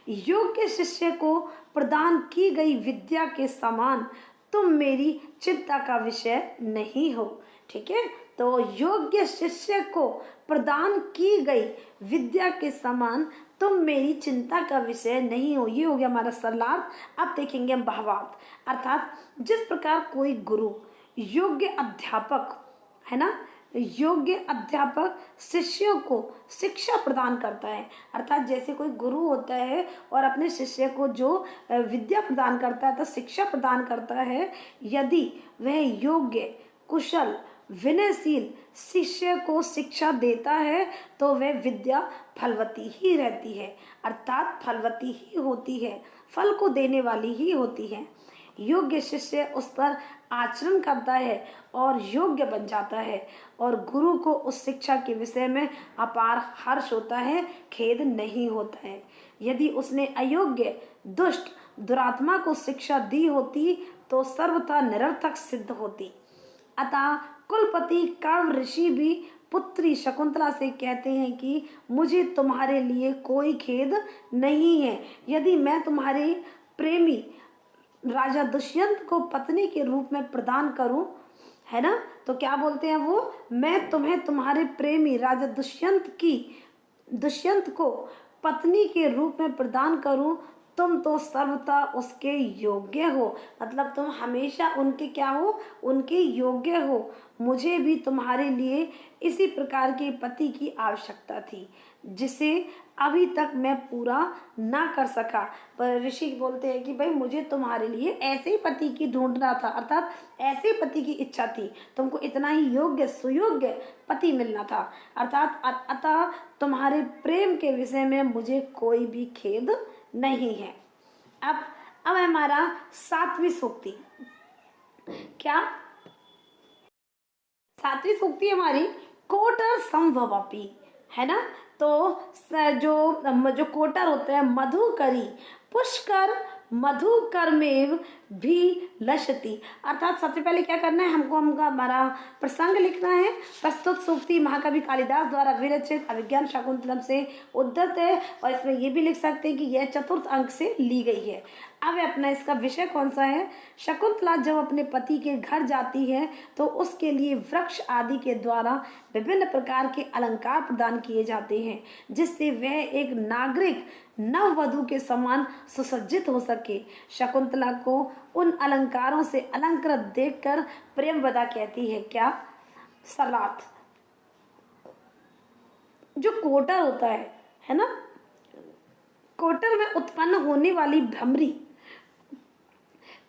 योग्य शिष्य को प्रदान की गई विद्या के समान तुम मेरी चिंता का विषय नहीं हो। ठीक है, तो योग्य शिष्य को प्रदान की गई विद्या के समान तुम मेरी चिंता का विषय नहीं हो, ये हो गया हमारा सरलार्थ। अब देखेंगे हम भावार्थ। अर्थात जिस प्रकार कोई गुरु योग्य अध्यापक है ना, योग्य अध्यापक शिष्यों को शिक्षा प्रदान करता है। अर्थात जैसे कोई गुरु होता है और अपने शिष्य को जो विद्या प्रदान करता है, तो शिक्षा प्रदान करता है, यदि वह योग्य, कुशल, विनयशील शिष्य को शिक्षा देता है तो वह विद्या फलवती ही रहती है, अर्थात फलवती ही होती है, फल को देने वाली ही होती है। योग्य शिष्य उस पर आचरण करता है और योग्य बन जाता है, और गुरु को उस शिक्षा के विषय में अपार हर्ष होता है, खेद नहीं होता है। यदि उसने अयोग्य, दुष्ट, दुरात्मा को शिक्षा दी होती तो सर्वथा निरर्थक सिद्ध होती। अतः कुलपति कण्व ऋषि भी पुत्री शकुंतला से कहते हैं कि मुझे तुम्हारे लिए कोई खेद नहीं है। यदि मैं तुम्हारे प्रेमी राजा दुष्यंत को पत्नी के रूप में प्रदान करूं, है ना, तो क्या बोलते हैं वो, मैं तुम्हें तुम्हारे प्रेमी राजा दुष्यंत को पत्नी के रूप में प्रदान करूं, तुम तो सर्वथा उसके योग्य हो। मतलब तुम हमेशा उनके क्या हो, उनके योग्य हो। मुझे भी तुम्हारे लिए इसी प्रकार के पति की आवश्यकता थी, जिसे अभी तक मैं पूरा ना कर सका। पर ऋषि बोलते हैं कि भाई मुझे तुम्हारे लिए ऐसे ही पति की ढूंढना था, अर्थात ऐसे पति की इच्छा थी, तुमको इतना ही योग्य, सुयोग्य पति मिलना था, अर्थात अतः तुम्हारे प्रेम के विषय में मुझे कोई भी खेद नहीं है। अब हमारा 7वीं सूक्ति, क्या 7वीं सूक्ति हमारी कोटर संभवपि, है ना। तो जो कोटर होते हैं, मधुकरी पुष्कर मधुकरमेव भी लसति, अर्थात सबसे पहले क्या करना है, हमको हमारा प्रसंग लिखना है। प्रस्तुत सूक्ति महाकवि कालिदास द्वारा विरचित अभिज्ञान शाकुंतलम से उद्धृत है, और इसमें ये भी लिख सकते हैं कि यह 4th अंक से ली गई है। अब अपना इसका विषय कौन सा है, शकुंतला जब अपने पति के घर जाती है तो उसके लिए वृक्ष आदि के द्वारा विभिन्न प्रकार के अलंकार प्रदान किए जाते हैं, जिससे वह एक नागरिक नववधु के समान सुसज्जित हो सके। शकुंतला को उन अलंकारों से अलंकृत देखकर प्रेमवदा कहती है, क्या, सलात। जो कोटर होता है ना, कोटर में उत्पन्न होने वाली भ्रमरी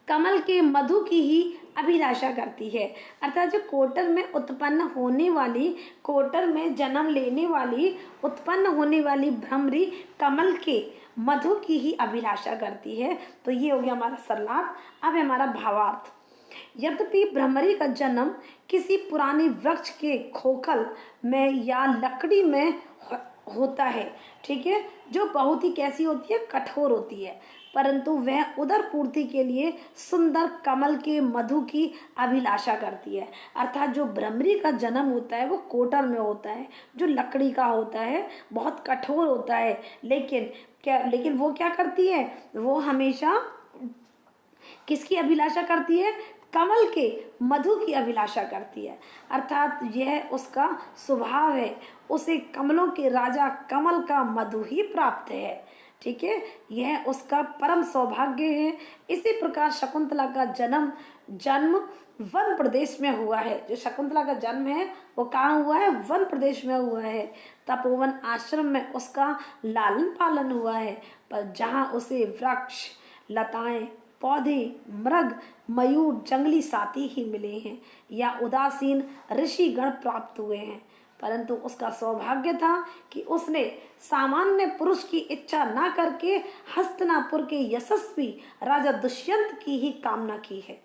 कमल के मधु की ही अभिलाषा करती है, अर्थात जो कोटर में उत्पन्न होने वाली, कोटर में जन्म लेने वाली, उत्पन्न होने वाली भ्रमरी कमल के मधु की ही अभिलाषा करती है। तो ये हो गया हमारा सरलाट। अब हमारा भावार्थ, यद्यपि भ्रमरी का जन्म किसी पुराने वृक्ष के खोखल में या लकड़ी में होता है, ठीक है, जो बहुत ही कैसी होती है, कठोर होती है, परंतु वह उदर पूर्ति के लिए सुंदर कमल के मधु की अभिलाषा करती है। अर्थात जो भ्रमरी का जन्म होता है वो कोटर में होता है, जो लकड़ी का होता है, बहुत कठोर होता है, लेकिन वो क्या करती है, वो हमेशा किसकी अभिलाषा करती है, कमल के मधु की अभिलाषा करती है। अर्थात यह उसका स्वभाव है, उसे कमलों के राजा कमल का मधु ही प्राप्त है, ठीक है, यह उसका परम सौभाग्य है। इसी प्रकार शकुंतला का जन्म वन प्रदेश में हुआ है। जो शकुंतला का जन्म है वो कहाँ हुआ है, वन प्रदेश में हुआ है। तपोवन आश्रम में उसका लालन पालन हुआ है, पर जहाँ उसे वृक्ष, लताएं, पौधे, मृग, मयूर, जंगली साथी ही मिले हैं या उदासीन ऋषिगण प्राप्त हुए हैं, परंतु उसका सौभाग्य था कि उसने सामान्य पुरुष की इच्छा ना करके हस्तिनापुर के यशस्वी राजा दुष्यंत की ही कामना की है।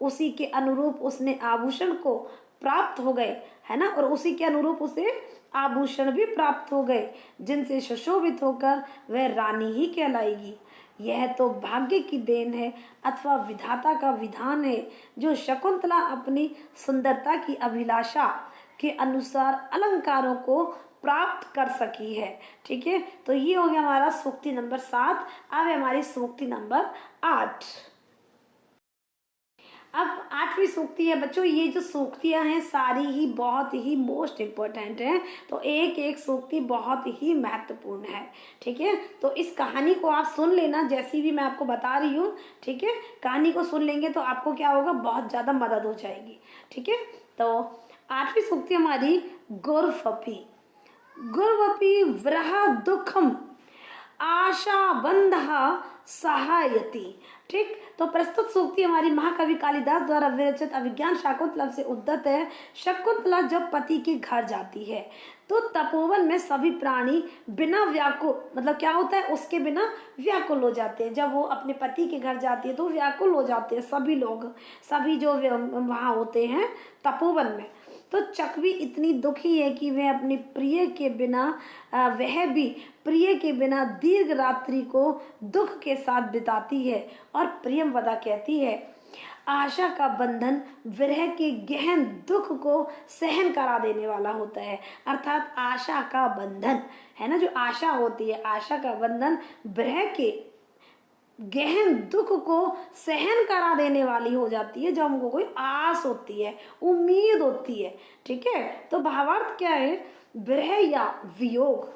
उसी के अनुरूप उसने आभूषण को प्राप्त हो गए, है ना, और उसी के अनुरूप उसे आभूषण भी प्राप्त हो गए, जिनसे सुशोभित होकर वह रानी ही कहलाएगी। यह तो भाग्य की देन है अथवा विधाता का विधान है, जो शकुंतला अपनी सुंदरता की अभिलाषा के अनुसार अलंकारों को प्राप्त कर सकी है, ठीक है। तो ये हो गया हमारा सूक्ति नंबर 7। अब हमारी सूक्ति नंबर 8। अब 8वीं सूक्ति है बच्चों। ये जो सूक्तियां हैं सारी ही बहुत ही मोस्ट इम्पोर्टेंट हैं, तो एक एक सूक्ति बहुत ही महत्वपूर्ण है, ठीक है। तो इस कहानी को आप सुन लेना, जैसी भी मैं आपको बता रही हूँ, ठीक है। कहानी को सुन लेंगे तो आपको क्या होगा, बहुत ज़्यादा मदद हो जाएगी, ठीक है। तो 8वीं सूक्ति हमारी गुरवपी। गुरवपी विरह दुखम आशा बंध सहायति। ठीक, तो प्रस्तुत सूक्ति हमारी महाकवि कालिदास द्वारा विरचित अभिज्ञान शाकुंतलम से उद्धत है। शकुंतला जब पति के घर जाती है तो तपोवन में सभी प्राणी बिना व्याकुल, मतलब क्या होता है, उसके बिना व्याकुल हो जाते हैं। जब वो अपने पति के घर जाती है तो व्याकुल हो जाते हैं सभी लोग, सभी जो वहाँ होते हैं तपोवन में। तो चकवी इतनी दुखी है कि वह अपने प्रिय के बिना वह भी प्रिय के बिना दीर्घ रात्रि को दुख के साथ बिताती है और प्रियमवदा कहती है, आशा का बंधन विरह के गहन दुख को सहन करा देने वाला होता है। अर्थात आशा का बंधन है ना, जो आशा होती है, आशा का बंधन विरह के गहन दुख को सहन करा देने वाली हो जाती है। जब हमको कोई आस होती है, उम्मीद होती है, ठीक है। तो भावार्थ क्या है, विरह या वियोग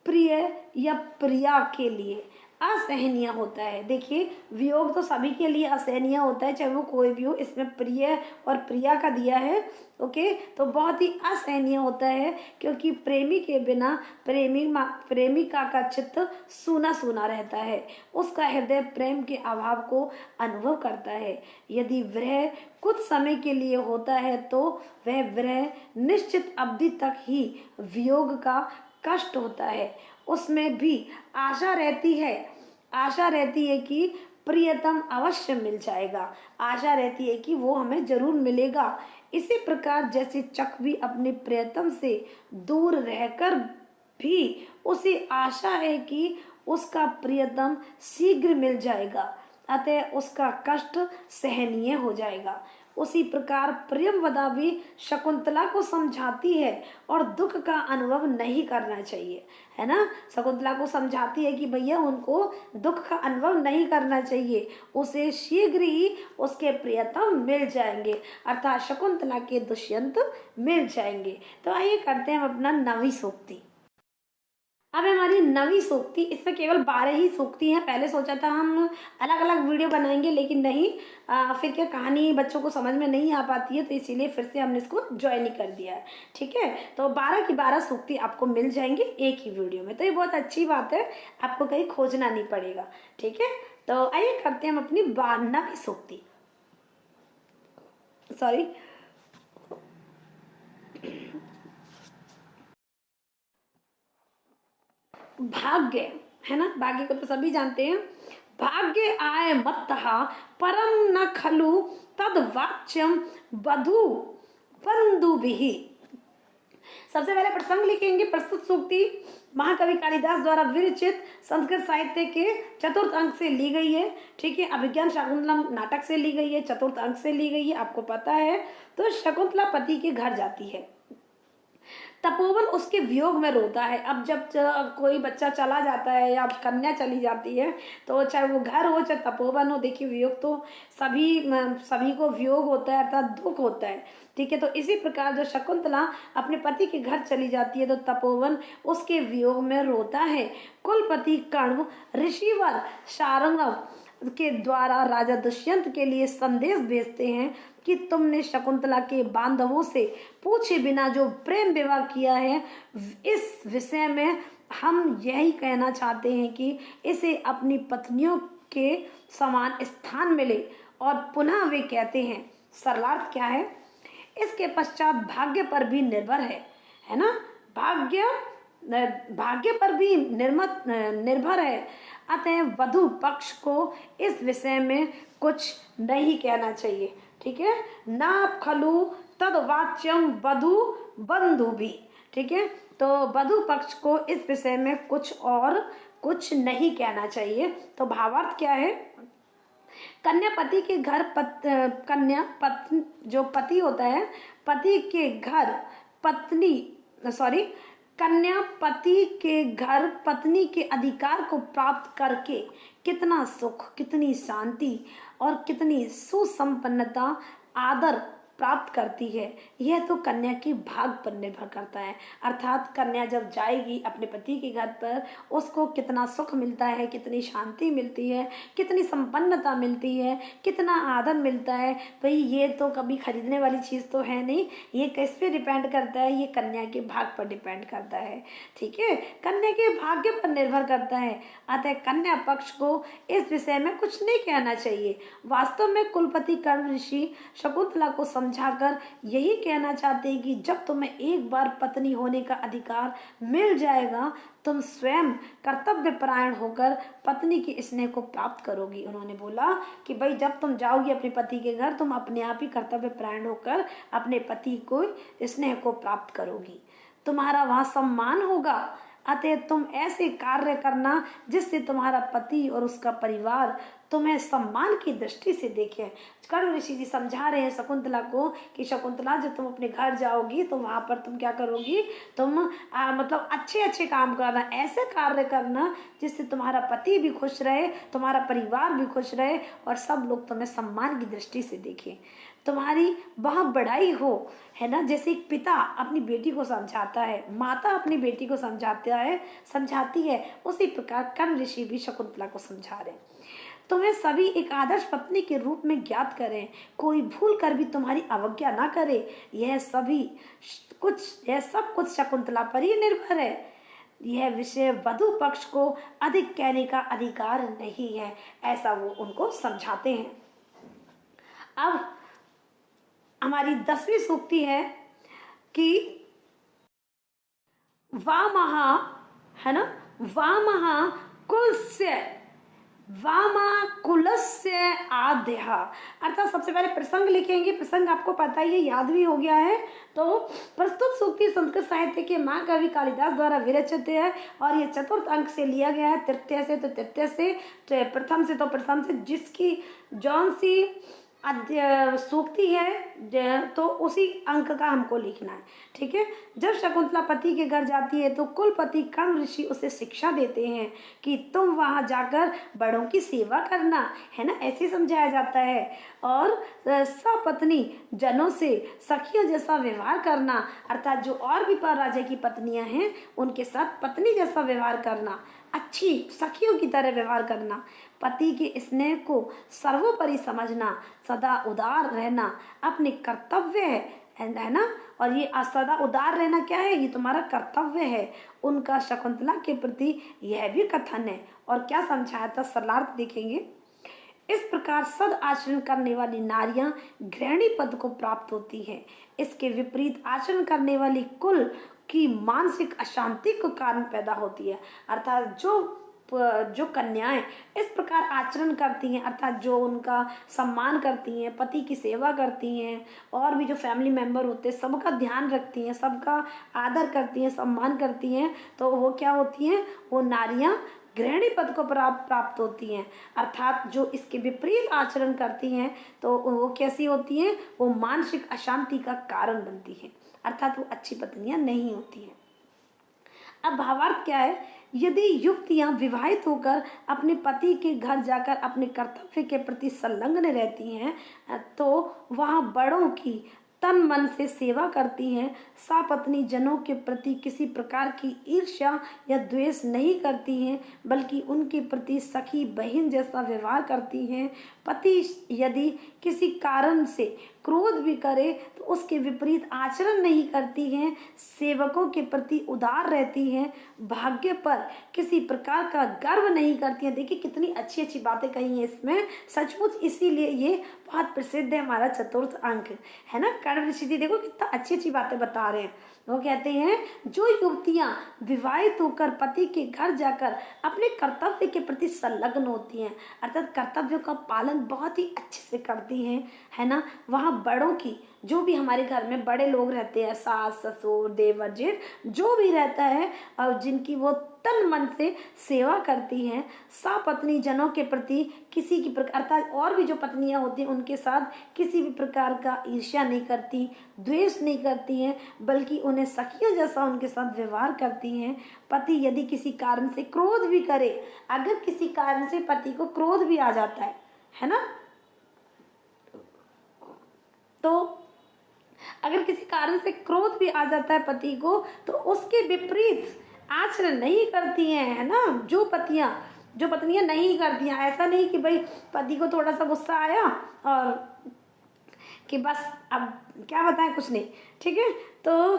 प्रिय या प्रिया के लिए असहनीय होता है। देखिए, वियोग तो सभी के लिए असहनीय होता है, चाहे वो कोई भी हो। इसमें प्रिय और प्रिया का दिया है, ओके। तो बहुत ही असहनीय होता है, क्योंकि प्रेमी के बिना प्रेमिका का चित्त सूना सूना रहता है। उसका हृदय प्रेम के अभाव को अनुभव करता है। यदि विरह कुछ समय के लिए होता है तो वह विरह निश्चित अवधि तक ही वियोग का कष्ट होता है। उसमें भी आशा रहती है कि प्रियतम अवश्य मिल जाएगा, आशा रहती है कि वो हमें जरूर मिलेगा। इसी प्रकार जैसे चकवी अपने प्रियतम से दूर रहकर भी उसे आशा है कि उसका प्रियतम शीघ्र मिल जाएगा, अतः उसका कष्ट सहनीय हो जाएगा। उसी प्रकार प्रियमवदा भी शकुंतला को समझाती है और दुख का अनुभव नहीं करना चाहिए, है ना। शकुंतला को समझाती है कि भैया उनको दुख का अनुभव नहीं करना चाहिए, उसे शीघ्र ही उसके प्रियतम मिल जाएंगे, अर्थात शकुंतला के दुष्यंत मिल जाएंगे। तो आइए करते हैं हम अपना 9वीं सूक्ति। अब हमारी 9वीं सूक्ति, इसमें केवल 12 ही सूक्ति हैं। पहले सोचा था हम अलग अलग वीडियो बनाएंगे, लेकिन नहीं, फिर क्या कहानी बच्चों को समझ में नहीं आ पाती है, तो इसीलिए फिर से हमने इसको ज्वाइन ही कर दिया है, ठीक है। तो 12 की 12 सूक्ति आपको मिल जाएंगे एक ही वीडियो में, तो ये बहुत अच्छी बात है, आपको कहीं खोजना नहीं पड़ेगा, ठीक है। तो आइए करते हैं हम अपनी 9वीं सूक्ति। सॉरी, भाग्य है ना, भाग्य को तो सभी जानते हैं। भाग्य आय मत्तहा परम न खलु तद वाच्यम वधु बंधुभिः। सबसे पहले प्रसंग लिखेंगे। प्रस्तुत सूक्ति महाकवि कालिदास द्वारा विरचित संस्कृत साहित्य के चतुर्थ अंक से ली गई है, ठीक है। अभिज्ञान शाकुंतलम नाटक से ली गई है, चतुर्थ अंक से ली गई है, आपको पता है। तो शकुंतला पति के घर जाती है, तपोवन उसके वियोग में रोता है। अब जब कोई बच्चा चला जाता है या कन्या चली जाती है, तो चाहे वो घर हो चाहे तपोवन हो, देखिए वियोग तो सभी को वियोग होता है, अर्थात दुख होता है, ठीक है। तो इसी प्रकार जो शकुंतला अपने पति के घर चली जाती है तो तपोवन उसके वियोग में रोता है। कुलपति कण्व ऋषिवर शार्ंगव के द्वारा राजा दुष्यंत के लिए संदेश भेजते हैं कि तुमने शकुंतला के बांधवों से पूछे बिना जो प्रेम विवाह किया है, इस विषय में हम यही कहना चाहते हैं कि इसे अपनी पत्नियों के समान स्थान मिले। और पुनः वे कहते हैं, सरलार्थ क्या है, इसके पश्चात भाग्य पर भी निर्भर है ना, भाग्य पर भी निर्भर है। अतः वधु पक्ष को इस विषय में कुछ नहीं कहना चाहिए, ठीक है। ना खलु तद वाच्यम वधु बंधु भी, ठीक है। तो वधु पक्ष को इस विषय में कुछ नहीं कहना चाहिए। तो भावार्थ क्या है, कन्या पति के घर जो पति होता है, पति के घर कन्या पति के घर पत्नी के अधिकार को प्राप्त करके कितना सुख, कितनी शांति और कितनी सुसंपन्नता, आदर प्राप्त करती है, यह तो कन्या की भाग पर निर्भर करता है। अर्थात कन्या जब जाएगी अपने पति के घर पर, उसको कितना सुख मिलता है, कितनी शांति मिलती है, कितनी संपन्नता मिलती है, कितना आदर मिलता है। भाई ये तो कभी खरीदने वाली चीज़ तो है नहीं, ये किस पे डिपेंड करता है, ये कन्या के भाग पर डिपेंड करता है। ठीक है, कन्या के भाग्य पर निर्भर करता है। अतः कन्या पक्ष को इस विषय में कुछ नहीं कहना चाहिए। वास्तव में कुलपति कर्ण ऋषि शकुंतला को समझाकर यही कहना चाहते हैं कि जब तुम्हें एक बार पत्नी होने का अधिकार मिल जाएगा, तुम स्वयं कर्तव्य परायण होकर पत्नी की स्नेह को प्राप्त करोगी। उन्होंने बोला कि भाई जब तुम जाओगी अपने पति के घर, तुम अपने आप ही कर्तव्य परायण होकर अपने पति को स्नेह को प्राप्त करोगी, तुम्हारा वहां सम्मान होगा। अतः तुम ऐसे कार्य करना जिससे तुम्हारा पति और उसका परिवार तुम्हें सम्मान की दृष्टि से देखे। कर्ण ऋषि जी समझा रहे हैं शकुंतला को कि शकुंतला जब तुम अपने घर जाओगी तो वहां पर तुम क्या करोगी, तुम मतलब अच्छे अच्छे काम करना, ऐसे कार्य करना जिससे तुम्हारा पति भी खुश रहे, तुम्हारा परिवार भी खुश रहे और सब लोग तुम्हें सम्मान की दृष्टि से देखें, तुम्हारी वह बढ़ाई हो, है ना। जैसे एक पिता अपनी बेटी को समझाता है, माता अपनी बेटी को समझाती है, उसी प्रकार कर्ण ऋषि भी शकुंतला को समझा रहे हैं। तुम्हें सभी एक आदर्श पत्नी के रूप में ज्ञात करें, कोई भूल कर भी तुम्हारी अवज्ञा ना करे। यह सब कुछ शकुंतला पर ही निर्भर है। यह विषय वधु पक्ष को अधिक कहने का अधिकार नहीं है, ऐसा वो उनको समझाते हैं। अब हमारी 10वीं सूक्ति है कि वामहा, है ना, वामहा कुलस्य आद्यः। अर्थात सबसे पहले प्रसंग लिखेंगे, प्रसंग आपको पता ही है, याद भी हो गया है। तो प्रस्तुत सूक्ति संस्कृत साहित्य के महाकवि कालिदास द्वारा विरचित है और ये चतुर्थ अंक से लिया गया है, तृतीय से तो तृतीय से, तो प्रथम से तो प्रथम से, जिसकी जौन सी सूक्ति है तो उसी अंक का हमको लिखना है। ठीक है, जब शकुंतला पति के घर जाती है तो कुलपति कर्ण ऋषि उसे शिक्षा देते हैं कि तुम वहां जाकर बड़ों की सेवा करना, है ना, ऐसे समझाया जाता है। और सपत्नी जनों से सखियों जैसा व्यवहार करना, अर्थात जो और भी पर राजा की पत्नियां हैं उनके साथ पत्नी जैसा व्यवहार करना, अच्छी सखियों की तरह व्यवहार करना, पति के स्नेह को सर्वोपरि समझना, सदा उदार रहना अपने कर्तव्य है ना। और ये सदा उदार रहना क्या है, ये तुम्हारा कर्तव्य है। उनका शकुंतला के प्रति यह भी कथन है। और क्या समझाया था, सरलार्थ देखेंगे। इस प्रकार सद आचरण करने वाली नारियां गृहिणी पद को प्राप्त होती है। इसके विपरीत आचरण करने वाली कुल की मानसिक अशांति को कारण पैदा होती है। अर्थात जो कन्याएं इस प्रकार आचरण करती हैं, अर्थात जो उनका सम्मान करती हैं, पति की सेवा करती हैं, और भी जो फैमिली मेंबर होते हैं सबका ध्यान रखती हैं, सबका आदर करती हैं, सम्मान करती हैं, तो वो क्या होती हैं, वो नारियां गृहिणी पद को प्राप्त होती हैं। अर्थात जो इसके विपरीत आचरण करती हैं तो वो कैसी होती हैं, वो मानसिक अशांति का कारण बनती हैं, अर्थात वो अच्छी पत्नियां नहीं होती हैं। अब भावार्थ क्या है, यदि युवतियां विवाहित होकर अपने पति के घर जाकर अपने कर्तव्य के प्रति संलग्न रहती हैं तो वहां बड़ों की तन मन से सेवा करती हैं, सपत्नी जनों के प्रति किसी प्रकार की ईर्ष्या या द्वेष नहीं करती हैं, बल्कि उनके प्रति सखी बहन जैसा व्यवहार करती हैं। पति यदि किसी कारण से क्रोध भी करे तो उसके विपरीत आचरण नहीं करती हैं, सेवकों के प्रति उदार रहती हैं, भाग्य पर किसी प्रकार का गर्व नहीं करती हैं। देखिए कितनी अच्छी अच्छी बातें कही हैं इसमें, सचमुच इसीलिए ये बहुत प्रसिद्ध है हमारा चतुर्थ अंक, है ना। कर्ण ऋषि जी देखो कितना अच्छी अच्छी बातें बता रहे हैं। वो कहते हैं जो युवतियां विवाहित होकर पति के घर जाकर अपने कर्तव्य के प्रति संलग्न होती हैं, अर्थात कर्तव्यों का पालन बहुत ही अच्छे से करती हैं, है ना, वहाँ बड़ों की, जो भी हमारे घर में बड़े लोग रहते हैं, सास ससुर देवर जेठ जो भी रहता है, और जिनकी वो तन मन से सेवा करती हैं, सपत्नी जनों के प्रति किसी की प्रकार, अर्थात और भी जो पत्नियां होती हैं उनके साथ किसी भी प्रकार का ईर्ष्या नहीं करती, द्वेष नहीं करती हैं, बल्कि उन्हें सखियों जैसा उनके साथ व्यवहार करती हैं। पति यदि किसी कारण से क्रोध भी करे, अगर किसी कारण से पति को क्रोध भी आ जाता है ना, तो अगर किसी कारण से क्रोध भी आ जाता है पति को, तो उसके विपरीत आचरण नहीं करती हैं, है ना। जो पत्नियां नहीं करती हैं, ऐसा नहीं कि भाई पति को थोड़ा सा गुस्सा आया और कि बस अब क्या बताएं, कुछ नहीं, ठीक है। तो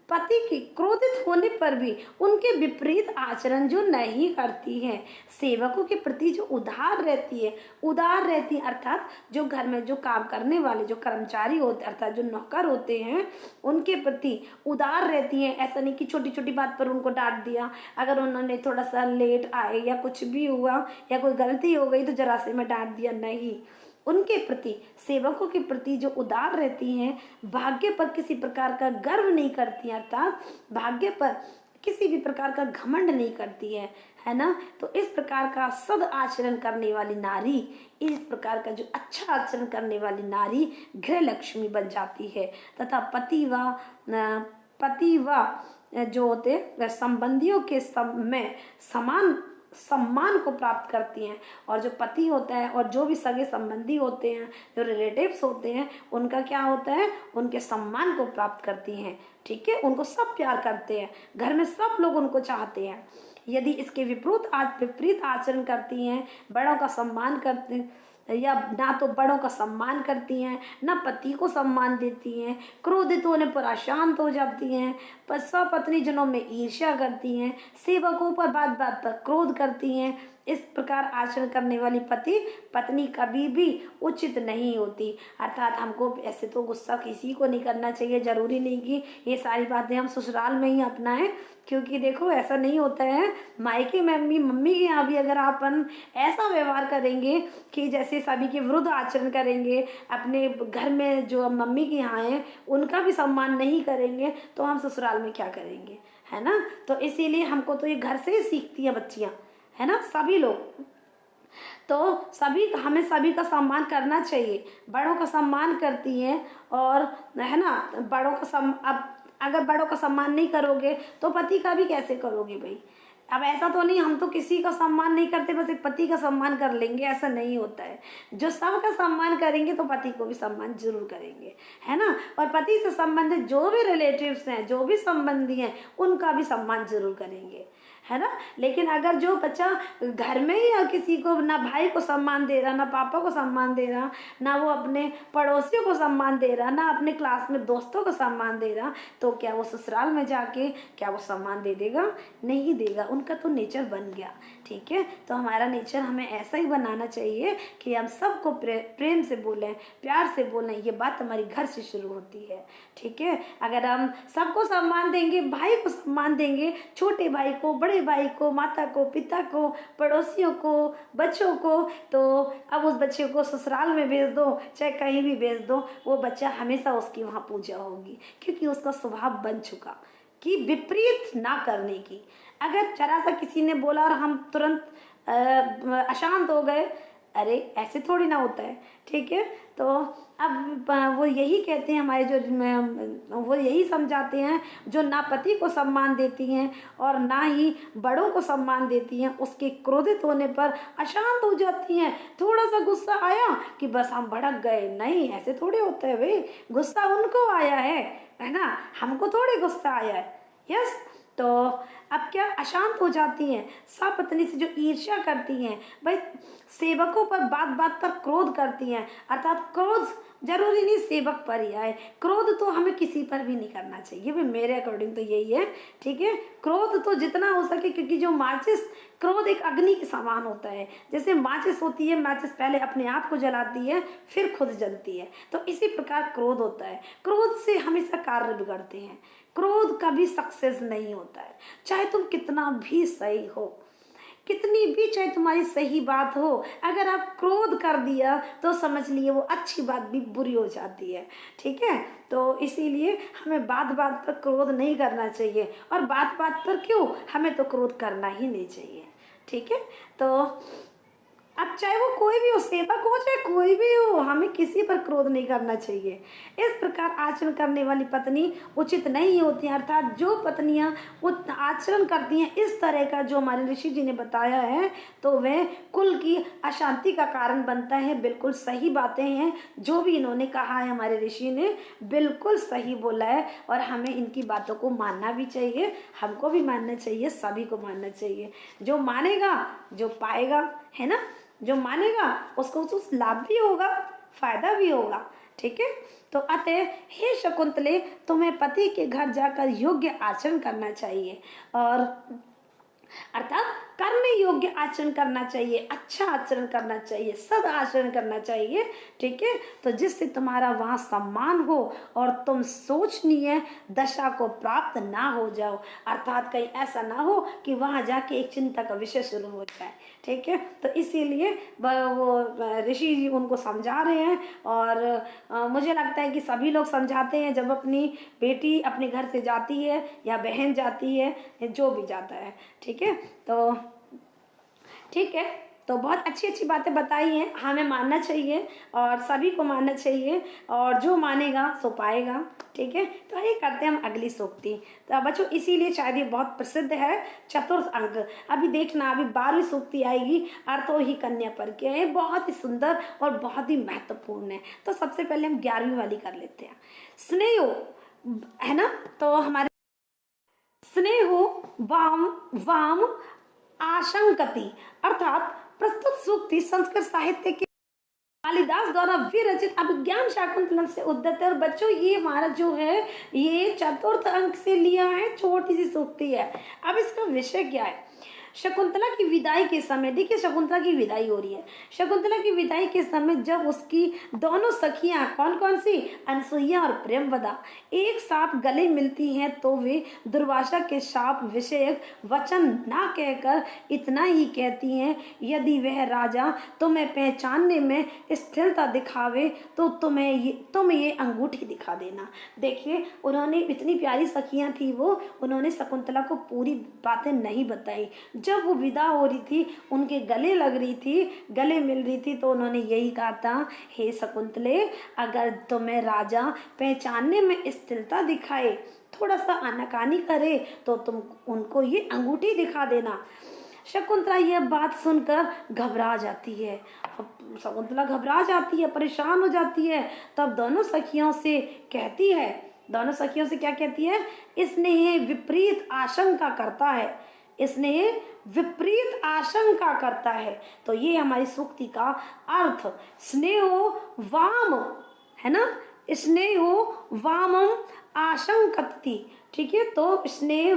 पति की क्रोधित होने पर भी उनके विपरीत आचरण जो नहीं करती है, सेवकों के प्रति जो उदार रहती है, अर्थात जो घर में जो काम करने वाले जो कर्मचारी होते, अर्थात जो नौकर होते हैं, उनके प्रति उदार रहती हैं। ऐसा नहीं कि छोटी छोटी बात पर उनको डांट दिया, अगर उन्होंने थोड़ा सा लेट आए या कुछ भी हुआ या कोई गलती हो गई तो जरा से में डांट दिया, नहीं। उनके प्रति, सेवकों के प्रति जो उदार रहती हैं, भाग्य पर किसी प्रकार का गर्व नहीं करती हैं, अर्थात भाग्य पर किसी भी प्रकार का घमंड नहीं करती है ना। तो इस प्रकार का सद आचरण करने वाली नारी, इस प्रकार का जो अच्छा आचरण करने वाली नारी गृह लक्ष्मी बन जाती है, तथा पति व जो होते संबंधियों के में समान सम्मान को प्राप्त करती हैं। और जो पति होता है और जो भी सगे संबंधी होते हैं, जो रिलेटिव्स होते हैं, उनका क्या होता है, उनके सम्मान को प्राप्त करती हैं, ठीक है। उनको सब प्यार करते हैं, घर में सब लोग उनको चाहते हैं। यदि इसके विपरीत आचरण करती हैं, बड़ों का सम्मान करते या ना तो बड़ों का सम्मान करती हैं, ना पति को सम्मान देती हैं, क्रोधित होने पर अशांत हो जाती हैं, पर सपत्नी जनों में ईर्ष्या करती हैं, सेवकों पर बात बात पर क्रोध करती हैं, इस प्रकार आचरण करने वाली पत्नी कभी भी उचित नहीं होती। अर्थात हमको ऐसे तो गुस्सा किसी को नहीं करना चाहिए, जरूरी नहीं कि ये सारी बातें हम ससुराल में ही अपनाएं, क्योंकि देखो ऐसा नहीं होता है। मायके में मम्मी के यहाँ भी अगर अपन ऐसा व्यवहार करेंगे कि जैसे सभी के विरुद्ध आचरण करेंगे, अपने घर में जो मम्मी के यहाँ है उनका भी सम्मान नहीं करेंगे, तो हम ससुराल में क्या करेंगे, है ना। तो इसीलिए हमको तो ये घर से ही सीखती है बच्चियाँ, है ना, सभी लोग। तो हमें सभी का सम्मान करना चाहिए, बड़ों का सम्मान करती हैं, और है ना, अब अगर बड़ों का सम्मान नहीं करोगे तो पति का भी कैसे करोगे भाई। अब ऐसा तो नहीं हम तो किसी का सम्मान नहीं करते, बस एक पति का सम्मान कर लेंगे, ऐसा नहीं होता है। जो सबका सम्मान करेंगे तो पति को भी सम्मान जरूर करेंगे, है ना। और पति से संबंधित जो भी रिलेटिव्स हैं, जो भी संबंधी हैं, उनका भी सम्मान जरूर करेंगे, है ना। लेकिन अगर जो बच्चा घर में ही किसी को ना भाई को सम्मान दे रहा, ना पापा को सम्मान दे रहा, ना वो अपने पड़ोसियों को सम्मान दे रहा, ना अपने क्लास में दोस्तों को सम्मान दे रहा, तो क्या वो ससुराल में जाके क्या वो सम्मान दे देगा? नहीं देगा। उनका तो नेचर बन गया, ठीक है। तो हमारा नेचर हमें ऐसा ही बनाना चाहिए कि हम सबको प्रेम से बोलें, प्यार से बोलें। ये बात हमारी घर से शुरू होती है, ठीक है। अगर हम सबको सम्मान देंगे, भाई को सम्मान देंगे, छोटे भाई को, बड़े भाई को, माता को, पिता को, पड़ोसियों को, बच्चों को, तो अब उस बच्चे को ससुराल में भेज दो, चाहे कहीं भी भेज दो, वो बच्चा हमेशा उसकी वहाँ पूजा होगी, क्योंकि उसका स्वभाव बन चुका कि विपरीत ना करने की। अगर जरा सा किसी ने बोला और हम तुरंत अशांत हो गए, अरे ऐसे थोड़ी ना होता है, ठीक है। तो अब वो यही कहते हैं, वो यही समझाते हैं, जो ना पति को सम्मान देती हैं और ना ही बड़ों को सम्मान देती हैं, उसके क्रोधित होने पर अशांत हो जाती हैं। थोड़ा सा गुस्सा आया कि बस हम भड़क गए, नहीं, ऐसे थोड़े होता है भाई। गुस्सा उनको आया है ना, हमको थोड़े गुस्सा आया है, यस। तो अब क्या अशांत हो जाती हैं, सपत्नी से जो ईर्ष्या करती हैं, भाई सेवकों पर बात बात पर क्रोध करती हैं। अर्थात क्रोध जरूरी नहीं सेवक पर ही आए, क्रोध तो हमें किसी पर भी नहीं करना चाहिए भाई, मेरे अकॉर्डिंग तो यही है, ठीक है। क्रोध तो जितना हो सके, क्योंकि जो माचिस, क्रोध एक अग्नि के समान होता है। जैसे माचिस होती है, माचिस पहले अपने आप को जलाती है, फिर खुद जलती है, तो इसी प्रकार क्रोध होता है। क्रोध से हमेशा कार्य बिगड़ते हैं, क्रोध कभी सक्सेस नहीं होता है। चाहे तुम कितना भी सही हो, कितनी भी चाहे तुम्हारी सही बात हो, अगर आप क्रोध कर दिया तो समझ लिए वो अच्छी बात भी बुरी हो जाती है, ठीक है। तो इसीलिए हमें बात बात पर क्रोध नहीं करना चाहिए, और बात बात पर क्यों, हमें तो क्रोध करना ही नहीं चाहिए, ठीक है। तो अब चाहे वो कोई भी हो, सेवक हो चाहे कोई भी हो, हमें किसी पर क्रोध नहीं करना चाहिए। इस प्रकार आचरण करने वाली पत्नी उचित नहीं होती है। अर्थात जो पत्नियां आचरण करती हैं इस तरह का जो हमारे ऋषि जी ने बताया है, तो वह कुल की अशांति का कारण बनता है। बिल्कुल सही बातें हैं, जो भी इन्होंने कहा है हमारे ऋषि ने बिल्कुल सही बोला है, और हमें इनकी बातों को मानना भी चाहिए, हमको भी मानना चाहिए, सभी को मानना चाहिए। जो मानेगा जो पाएगा, है ना। जो मानेगा उसको उस लाभ भी होगा, फायदा भी होगा। ठीक है। तो अतः हे शकुंतले, तुम्हें पति के घर जाकर योग्य आचरण करना चाहिए, और अर्थात करने योग्य आचरण करना चाहिए, अच्छा आचरण करना चाहिए, सद आचरण करना चाहिए। ठीक है। तो जिससे तुम्हारा वहां सम्मान हो और तुम सोचनीय दशा को प्राप्त ना हो जाओ। अर्थात कहीं ऐसा ना हो कि वहां जाके एक चिंता का विषय शुरू हो जाए। ठीक है। तो इसीलिए वो ऋषि जी उनको समझा रहे हैं, और मुझे लगता है कि सभी लोग समझाते हैं जब अपनी बेटी अपने घर से जाती है या बहन जाती है, जो भी जाता है। ठीक है। तो ठीक है। तो बहुत अच्छी अच्छी बातें बताई हैं, हमें मानना चाहिए और सभी को मानना चाहिए, और जो मानेगा सो पाएगा। ठीक है। तो ये करते हैं हम अगली सूक्ति। तो बच्चों इसीलिए शायद ये बहुत प्रसिद्ध है, चतुर्थ अंक। अभी देखना, अभी 12वीं सूक्ति आएगी, अर्थो ही कन्या पर के है, बहुत ही सुंदर और बहुत ही महत्वपूर्ण है। तो सबसे पहले हम 11वीं वाली कर लेते हैं। स्नेहो, है ना। तो हमारे स्नेहो वाम वाम आशंकति, अर्थात प्रस्तुत सूक्ति संस्कृत साहित्य के कालिदास द्वारा विरचित अभिज्ञान शाकुंतलम से उद्धत है। और बच्चों ये हमारा जो है ये चतुर्थ अंक से लिया है, छोटी सी सूक्ति है। अब इसका विषय क्या है? शकुंतला की विदाई के समय, देखिए शकुंतला की विदाई हो रही है। शकुंतला की विदाई के समय जब उसकी दोनों सखियां, कौन कौन सी, अनसुईया और प्रेमवदा, एक साथ गले मिलती हैं, तो वे दुर्वासा के शाप विषयक वचन ना कहकर इतना ही कहती हैं, यदि वह राजा तुम्हें पहचानने में स्थिरता दिखावे तो तुम ये अंगूठी दिखा देना। देखिए उन्होंने, इतनी प्यारी सखियां थी वो, उन्होंने शकुंतला को पूरी बातें नहीं बताई। जब वो विदा हो रही थी, उनके गले लग रही थी, गले मिल रही थी, तो उन्होंने यही कहा था, हे शकुंतले, अगर तुम्हें राजा पहचानने में स्थिरता दिखाए, थोड़ा सा आनाकानी करे, तो तुम उनको ये अंगूठी दिखा देना। शकुंतला यह बात सुनकर घबरा जाती है। शकुंतला घबरा जाती है, परेशान हो जाती है। तब दोनों सखियों से कहती है, दोनों सखियों से क्या कहती है? इसने विपरीत आशंका करता है, इसने विपरीत आशंका करता है। तो ये हमारी सूक्ति का अर्थ, स्नेहो वाम, है ना, स्नेहो वामम आशंकति। ठीक है। तो स्नेह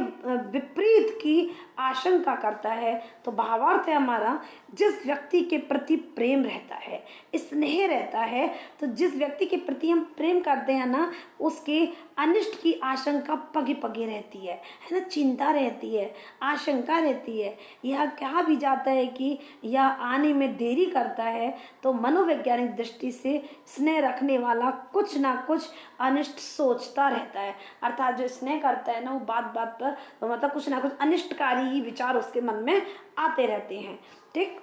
विपरीत की आशंका करता है। तो भावार्थ है हमारा, जिस व्यक्ति के प्रति प्रेम रहता है, स्नेह रहता है, तो जिस व्यक्ति के प्रति हम प्रेम करते हैं ना, उसके अनिष्ट की आशंका पगे पगे रहती है ना, चिंता रहती है, आशंका रहती है। यह कहा भी जाता है कि यह आने में देरी करता है। तो मनोवैज्ञानिक दृष्टि से स्नेह रखने वाला कुछ ना कुछ अनिष्ट सोचता रहता है। अर्थात जो स्नेह करता है ना, वो बात बात पर तो मतलब कुछ ना कुछ अनिष्टकारी ही विचार उसके मन में आते रहते हैं। ठीक,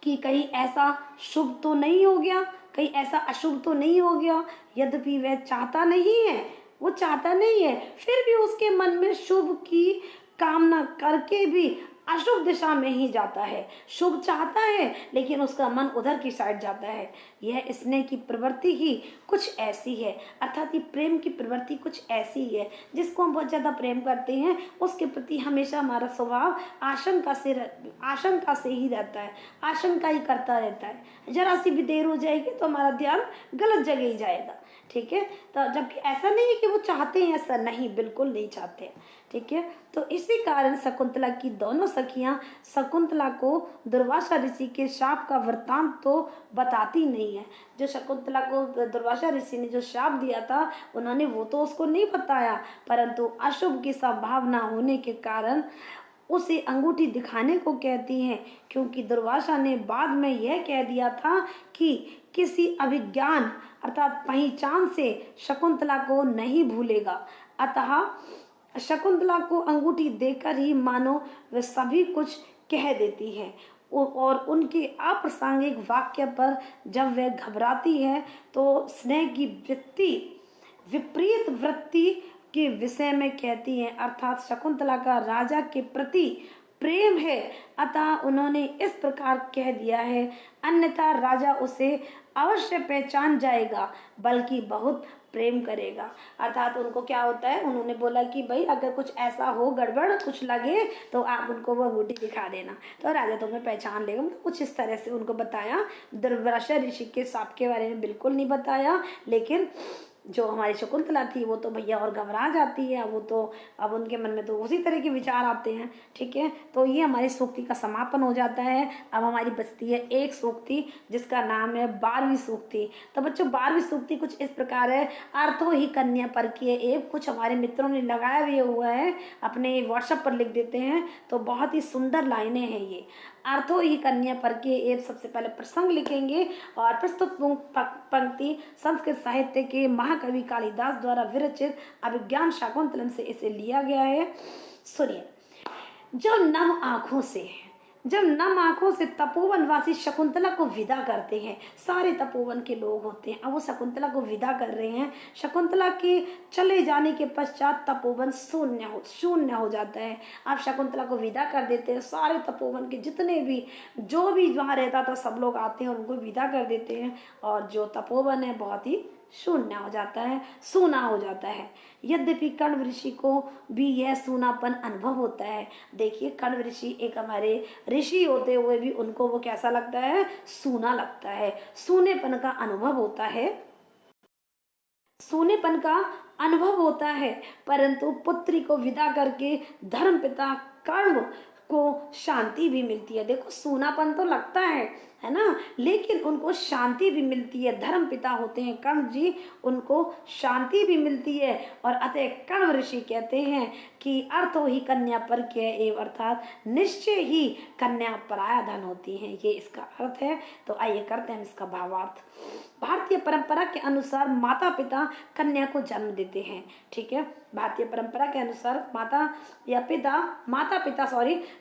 कि कहीं ऐसा शुभ तो नहीं हो गया, कहीं ऐसा अशुभ तो नहीं हो गया। यद्यपि वह चाहता नहीं है, वो चाहता नहीं है, फिर भी उसके मन में शुभ की कामना करके भी अशुभ दिशा में ही जाता है। शुभ चाहता है लेकिन उसका मन उधर की साइड जाता है। यह स्नेह की प्रवृत्ति ही कुछ ऐसी है, अर्थात ये प्रेम की प्रवृत्ति कुछ ऐसी है। जिसको हम बहुत ज्यादा प्रेम करते हैं, उसके प्रति हमेशा हमारा स्वभाव आशंका से ही रहता है, आशंका ही करता रहता है। जरा सी भी देर हो जाएगी तो हमारा ध्यान गलत जगह ही जाएगा। ठीक है। तो जबकि ऐसा नहीं है कि वो चाहते हैं, ऐसा नहीं, बिल्कुल नहीं चाहते। ठीक है। तो इसी कारण शकुंतला की दोनों सखियां शकुंतला को दुर्वासा ऋषि के शाप का वृत्तांत तो बताती नहीं है। जो शकुंतला को दुर्वासा ऋषि ने जो शाप दिया था, उन्होंने वो तो उसको नहीं बताया, परंतु अशुभ की संभावना होने के कारण उसे अंगूठी दिखाने को कहती हैं। क्योंकि दुर्वासा ने बाद में यह कह दिया था कि किसी अभिज्ञान अर्थात पहचान से शकुंतला को नहीं भूलेगा। अतः शकुंतला को अंगूठी देकर ही मानो वह सभी कुछ कह देती है। और उनके अप्रासंगिक वाक्य पर जब वह घबराती है तो स्नेह की वृत्ति विपरीत वृत्ति के विषय में कहती है, अर्थात शकुंतला का राजा के प्रति प्रेम है, अतः उन्होंने इस प्रकार कह दिया है, अन्यथा राजा उसे अवश्य पहचान जाएगा बल्कि बहुत प्रेम करेगा। अर्थात उनको क्या होता है, उन्होंने बोला कि भाई अगर कुछ ऐसा हो गड़बड़ कुछ लगे तो आप उनको वो अंगूठी दिखा देना तो राजा तुम्हें पहचान लेगा। मतलब कुछ इस तरह से उनको बताया। दुर्वासा ऋषि के शाप के बारे में बिल्कुल नहीं बताया, लेकिन जो हमारी शकुंतला थी वो तो भैया और घबरा जाती है। वो तो अब उनके मन में तो उसी तरह के विचार आते हैं। ठीक है, तो ये हमारी सूक्ति का समापन हो जाता है। अब हमारी बचती है एक सूक्ति जिसका नाम है 12वीं सूक्ति। तो बच्चों 12वीं सूक्ति कुछ इस प्रकार है, अर्थो ही कन्या पर की है। कुछ हमारे मित्रों ने लगाया भी हुआ है, अपने व्हाट्सएप पर लिख देते हैं, तो बहुत ही सुंदर लाइनें हैं ये। अर्थो ही कन्या पर के एक सबसे पहले प्रसंग लिखेंगे और प्रस्तुत पंक्ति संस्कृत साहित्य के महाकवि कालिदास द्वारा विरचित अभिज्ञान शाकुंतलम से इसे लिया गया है। सुनिए, जब नम आंखों से तपोवनवासी शकुंतला को विदा करते हैं, सारे तपोवन के लोग होते हैं, अब वो शकुंतला को विदा कर रहे हैं। शकुंतला के चले जाने के पश्चात तपोवन शून्य हो जाता है। आप शकुंतला को विदा कर देते हैं, सारे तपोवन के जितने भी जो भी वहाँ रहता था सब लोग आते हैं और उनको विदा कर देते हैं और जो तपोवन है बहुत ही शून्य हो जाता है, सूना हो जाता है। यद्यपि कण्व ऋषि को भी यह सूनापन अनुभव होता है। देखिए, कण्व ऋषि एक हमारे ऋषि होते हुए भी उनको वो कैसा लगता है, सूना लगता है, सूनेपन का अनुभव होता है, सूनेपन का अनुभव होता है। परंतु पुत्री को विदा करके धर्मपिता कण्व को शांति भी मिलती है। देखो, सूनापन तो लगता है ना, लेकिन उनको शांति भी मिलती है। धर्म पिता होते हैं कण्व जी, उनको शांति भी मिलती है। और अतः कण्व ऋषि कहते हैं कि अर्थो ही कन्या पर के एवं, अर्थात निश्चय ही कन्या पराया धन होती है, ये इसका अर्थ है। तो आइए करते हैं इसका भावार्थ। भारतीय परंपरा के अनुसार माता पिता कन्या को जन्म देते हैं। ठीक है, भारतीय परंपरा के अनुसार माता पिता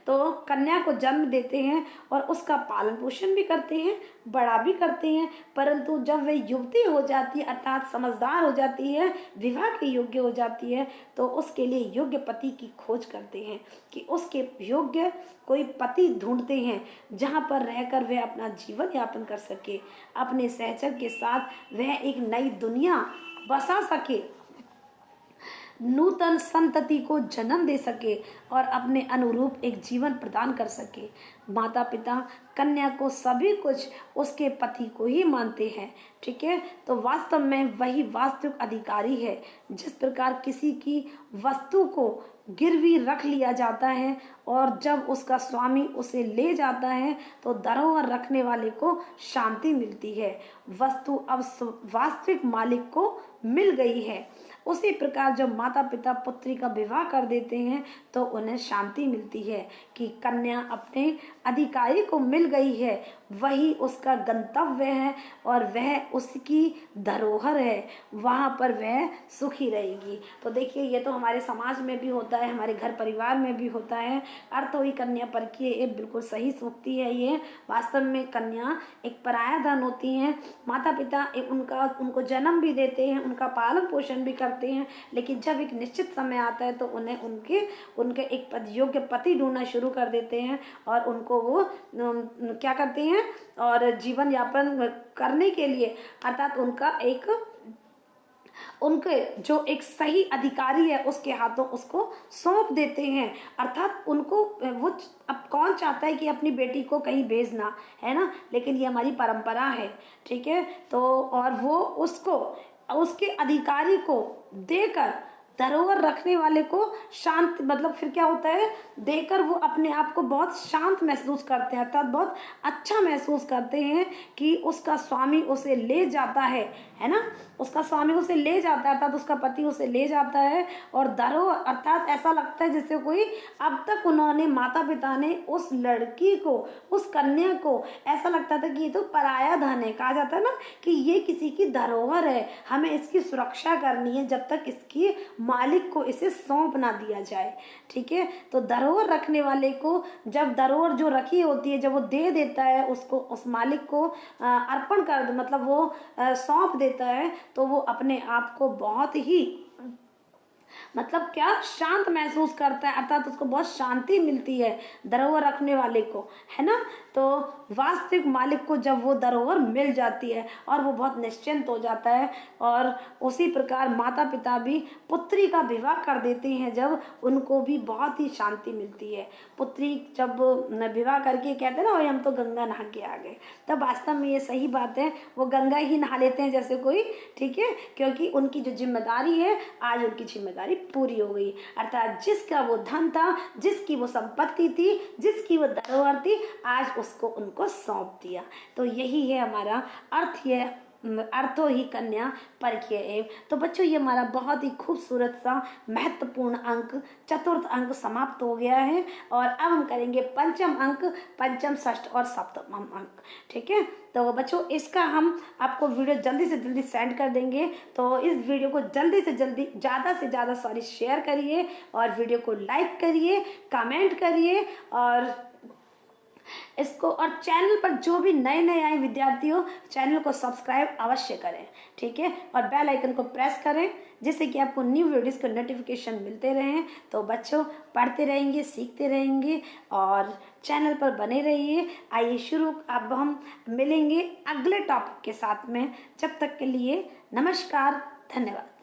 तो कन्या को जन्म देते हैं और उसका पालन पोषण भी करते हैं, बड़ा भी करते हैं। परंतु जब वह युवती हो जाती है, अर्थात समझदार हो जाती है, विवाह के योग्य हो जाती है, तो उसके लिए योग्य पति की खोज करते हैं कि उसके योग्य कोई पति ढूंढते हैं जहां पर रहकर वह अपना जीवन यापन कर सके, अपने सहचर के साथ वह एक नई दुनिया बसा सके, नूतन संतति को जन्म दे सके और अपने अनुरूप एक जीवन प्रदान कर सके। माता पिता कन्या को सभी कुछ उसके पति को ही मानते हैं। ठीक है, तो वास्तव में वही वास्तविक अधिकारी है। जिस प्रकार किसी की वस्तु को गिरवी रख लिया जाता है और जब उसका स्वामी उसे ले जाता है तो धरोहर रखने वाले को शांति मिलती है, वस्तु अब वास्तविक मालिक को मिल गई है, उसी प्रकार जब माता पिता पुत्री का विवाह कर देते हैं तो उन्हें शांति मिलती है कि कन्या अपने अधिकारी को मिल गई है, वही उसका गंतव्य है और वह उसकी धरोहर है, वहाँ पर वह सुखी रहेगी। तो देखिए, ये तो हमारे समाज में भी होता है, हमारे घर परिवार में भी होता है। अर्थो ही कन्या पर की ये बिल्कुल सही सूक्ति है। ये वास्तव में कन्या एक पराया धन होती है। माता पिता उनको जन्म भी देते हैं, उनका पालन पोषण भी करते हैं, लेकिन जब एक निश्चित समय आता है तो उन्हें उनके एक योग्य पति ढूंढना शुरू कर देते हैं और उनको वो क्या करते हैं और जीवन यापन करने के लिए, अर्थात उनके जो एक सही अधिकारी है उसके हाथों उसको सौंप देते हैं। अर्थात उनको वो, अब कौन चाहता है कि अपनी बेटी को कहीं भेजना, है ना, लेकिन ये हमारी परंपरा है। ठीक है, तो और वो उसके अधिकारी को देकर धरोहर रखने वाले को शांत, मतलब फिर क्या होता है, देकर वो अपने आप को बहुत शांत महसूस करते हैं, अर्थात बहुत अच्छा महसूस करते हैं कि उसका स्वामी उसे ले जाता है ना, उसका स्वामी उसे ले जाता है, अर्थात उसका पति उसे ले जाता है और धरोहर, अर्थात ऐसा लगता है जैसे कोई, अब तक उन्होंने माता पिता ने उस लड़की को, उस कन्या को ऐसा लगता था कि ये तो पराया धन है, कहा जाता है ना कि ये किसी की धरोहर है, हमें इसकी सुरक्षा करनी है, जब तक इसकी मालिक को इसे सौंप ना दिया जाए। ठीक है, तो धरोहर रखने वाले को जब धरोहर जो रखी होती है जब वो दे देता है उसको, उस मालिक को अर्पण कर, मतलब वो सौंप देता है, तो वो अपने आप को बहुत ही मतलब क्या शांत महसूस करता है, अर्थात उसको बहुत शांति मिलती है धरोहर रखने वाले को, है ना। तो वास्तविक मालिक को जब वो धरोहर मिल जाती है और वो बहुत निश्चिंत हो जाता है। और उसी प्रकार माता पिता भी पुत्री का विवाह कर देते हैं जब उनको भी बहुत ही शांति मिलती है। पुत्री जब विवाह करके कहते हैं ना भाई हम तो गंगा नहा के आ गए, तब वास्तव में ये सही बात है, वो गंगा ही नहा लेते हैं जैसे कोई। ठीक है, क्योंकि उनकी जो जिम्मेदारी है आज उनकी जिम्मेदारी पूरी हो गई, अर्थात जिसका वो धन था, जिसकी वो संपत्ति थी, जिसकी वो धरोहर थी, आज उसको उनको सौंप दिया। तो यही है हमारा अर्थ, है अर्थो ही कन्या परकीय एव। तो बच्चों ये हमारा बहुत ही खूबसूरत सा महत्वपूर्ण अंक, चतुर्थ अंक समाप्त हो गया है। और अब हम करेंगे पंचम अंक, पंचम, षष्ठ और सप्तम अंक। ठीक है, तो बच्चों इसका हम आपको वीडियो जल्दी से जल्दी सेंड कर देंगे, तो इस वीडियो को जल्दी से जल्दी ज़्यादा से ज़्यादा शेयर करिए और वीडियो को लाइक करिए, कमेंट करिए और इसको, और चैनल पर जो भी नए नए आए विद्यार्थी हो चैनल को सब्सक्राइब अवश्य करें। ठीक है, और बेल आइकन को प्रेस करें जिससे कि आपको न्यू वीडियोस के नोटिफिकेशन मिलते रहें। तो बच्चों पढ़ते रहेंगे, सीखते रहेंगे और चैनल पर बने रहिए। आइए शुरू, अब हम मिलेंगे अगले टॉपिक के साथ में। जब तक के लिए नमस्कार, धन्यवाद।